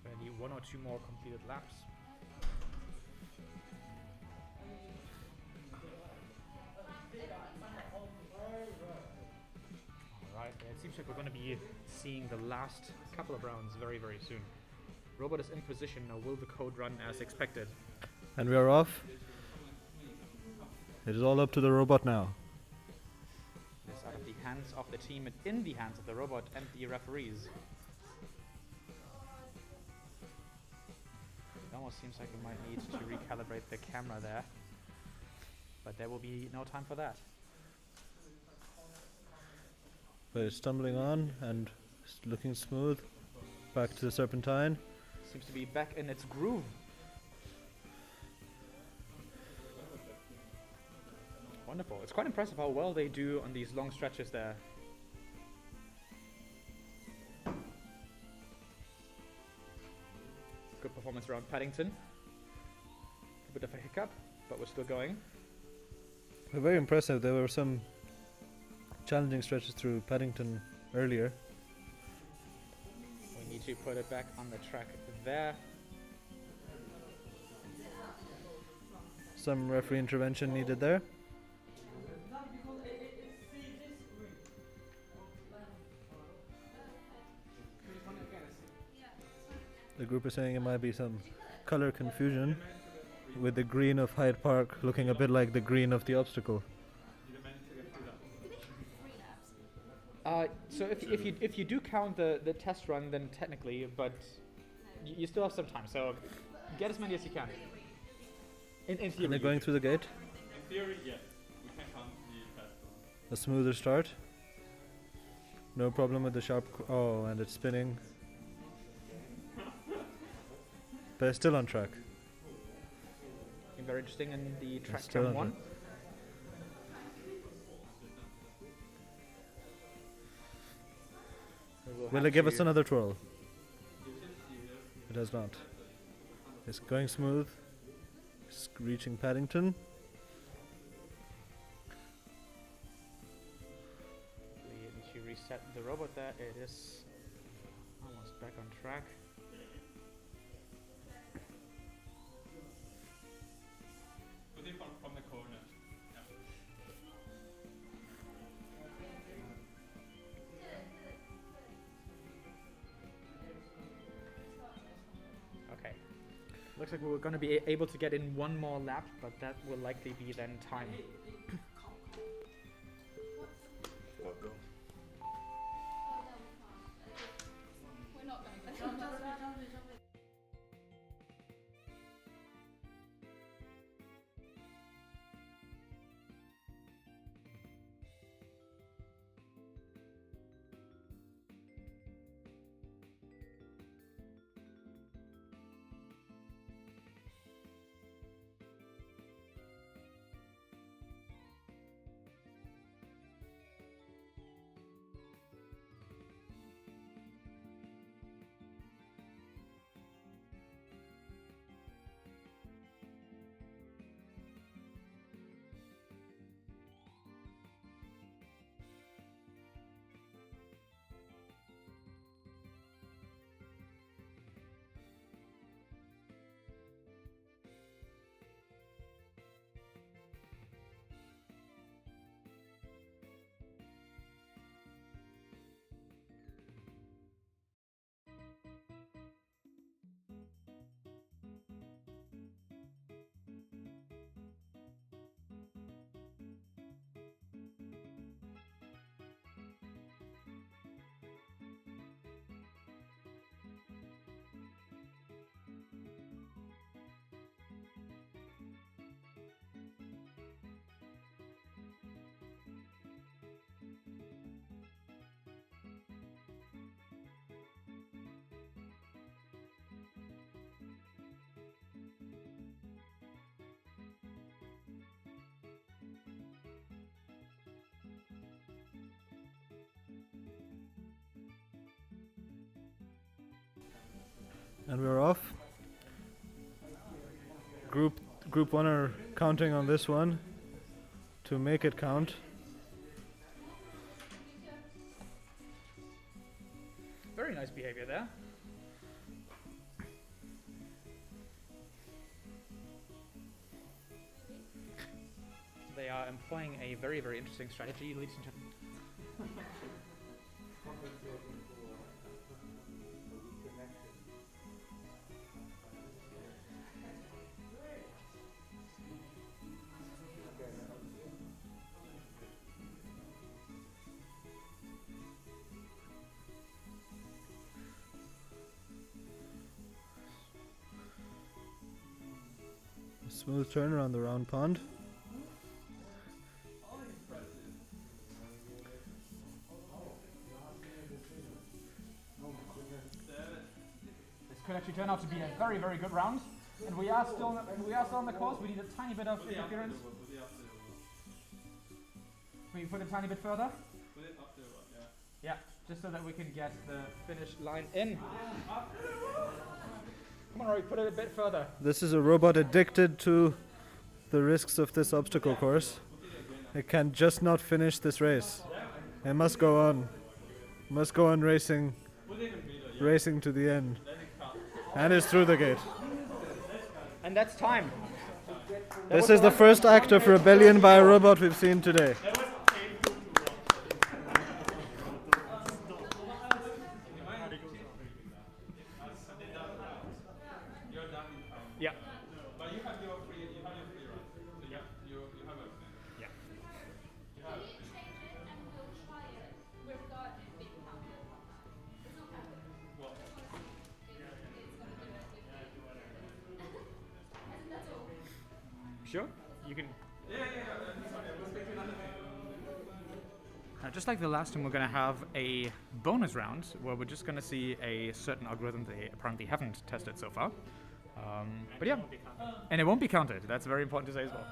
I need 1 or 2 more completed laps. Alright, it seems like we're going to be seeing the last couple of rounds very, very soon. Robot is in position. Now will the code run as expected? And we are off. It is all up to the robot now. This out of the hands of the team and in the hands of the robot and the referees. It almost seems like we might need to recalibrate the camera there. But there will be no time for that. But it's stumbling on and looking smooth. Back to the serpentine. Seems to be back in its groove. Wonderful. It's quite impressive how well they do on these long stretches there. Good performance around Paddington. A bit of a hiccup, but we're still going. Very impressive. There were some challenging stretches through Paddington earlier. We need to put it back on the track there. Some referee intervention needed there. The group is saying it might be some color confusion with the green of Hyde Park looking a bit like the green of the obstacle. So if you do count the test run, then technically, but you still have some time. So get as many as you can. In theory. And they're going through the gate. In theory, yes. We can count the test one. A smoother start. No problem with the sharp. Oh, and it's spinning. But it's still on track. Very interesting in the track still cam 1. on Will it give us another twirl? It does not. It's going smooth. It's reaching Paddington. We need to reset the robot there. It is almost back on track. Put it from the corner. Okay. Looks like we're going to be able to get in 1 more lap, but that will likely be then time. We're not going to. And we're off. Group 1 are counting on this one to make it count. Very nice behavior there. They are employing a very, very interesting strategy, ladies and gentlemen. Smooth turn around the round pond. This could actually turn out to be a very, very good round. And we are still on the course. We need a tiny bit of interference. Can we put it a tiny bit further? Yeah, just so that we can get the finish line in. Come on, Rory, put it a bit further. This is a robot addicted to the risks of this obstacle course. It can just not finish this race. It must go on. Must go on racing to the end. And it's through the gate. And that's time. This is the first act of rebellion by a robot we've seen today. Yeah. But you have your free run. So you have everything. Yeah. You have what? Sure? You can. Yeah. We'll speak to another thing. Just like the last time, we're going to have a bonus round where we're just going to see a certain algorithm they apparently haven't tested so far. But yeah, and it won't be counted. That's very important to say as well.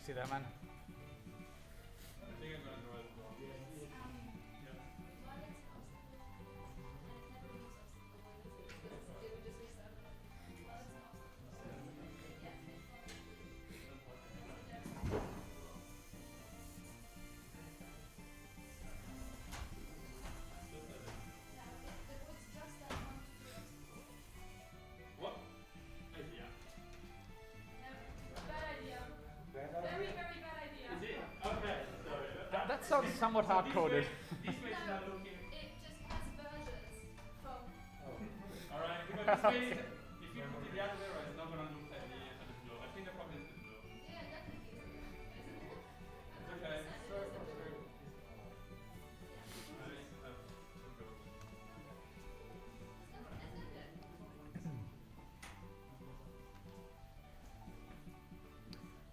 See that, man? I think I'm gonna draw it as well. What? Idea. Very, very bad idea. Is it? Okay, sorry. That sounds somewhat hard-coded. This way is not looking. It just has versions from. Alright, because this way, if you put it the other way around, it's not gonna look at the flow. I think the problem is the flow. Yeah, definitely. It's okay.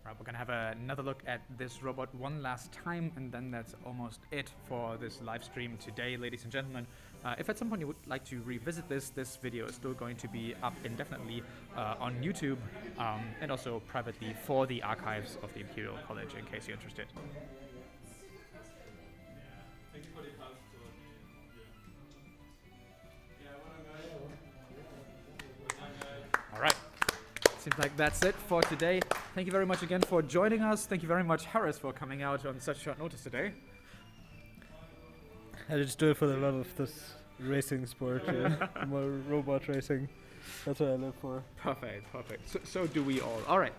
Right, we're going to have another look at this robot one last time, and then that's almost it for this live stream today, ladies and gentlemen. If at some point you would like to revisit this video is still going to be up indefinitely on YouTube, and also privately for the archives of the Imperial College, in case you're interested. Thank you for the help to the. All right. Seems like that's it for today. Thank you very much again for joining us. Thank you very much, Harris, for coming out on such short notice today. I just do it for the love of this racing sport, more robot racing. That's what I live for. Perfect. So do we all. All right.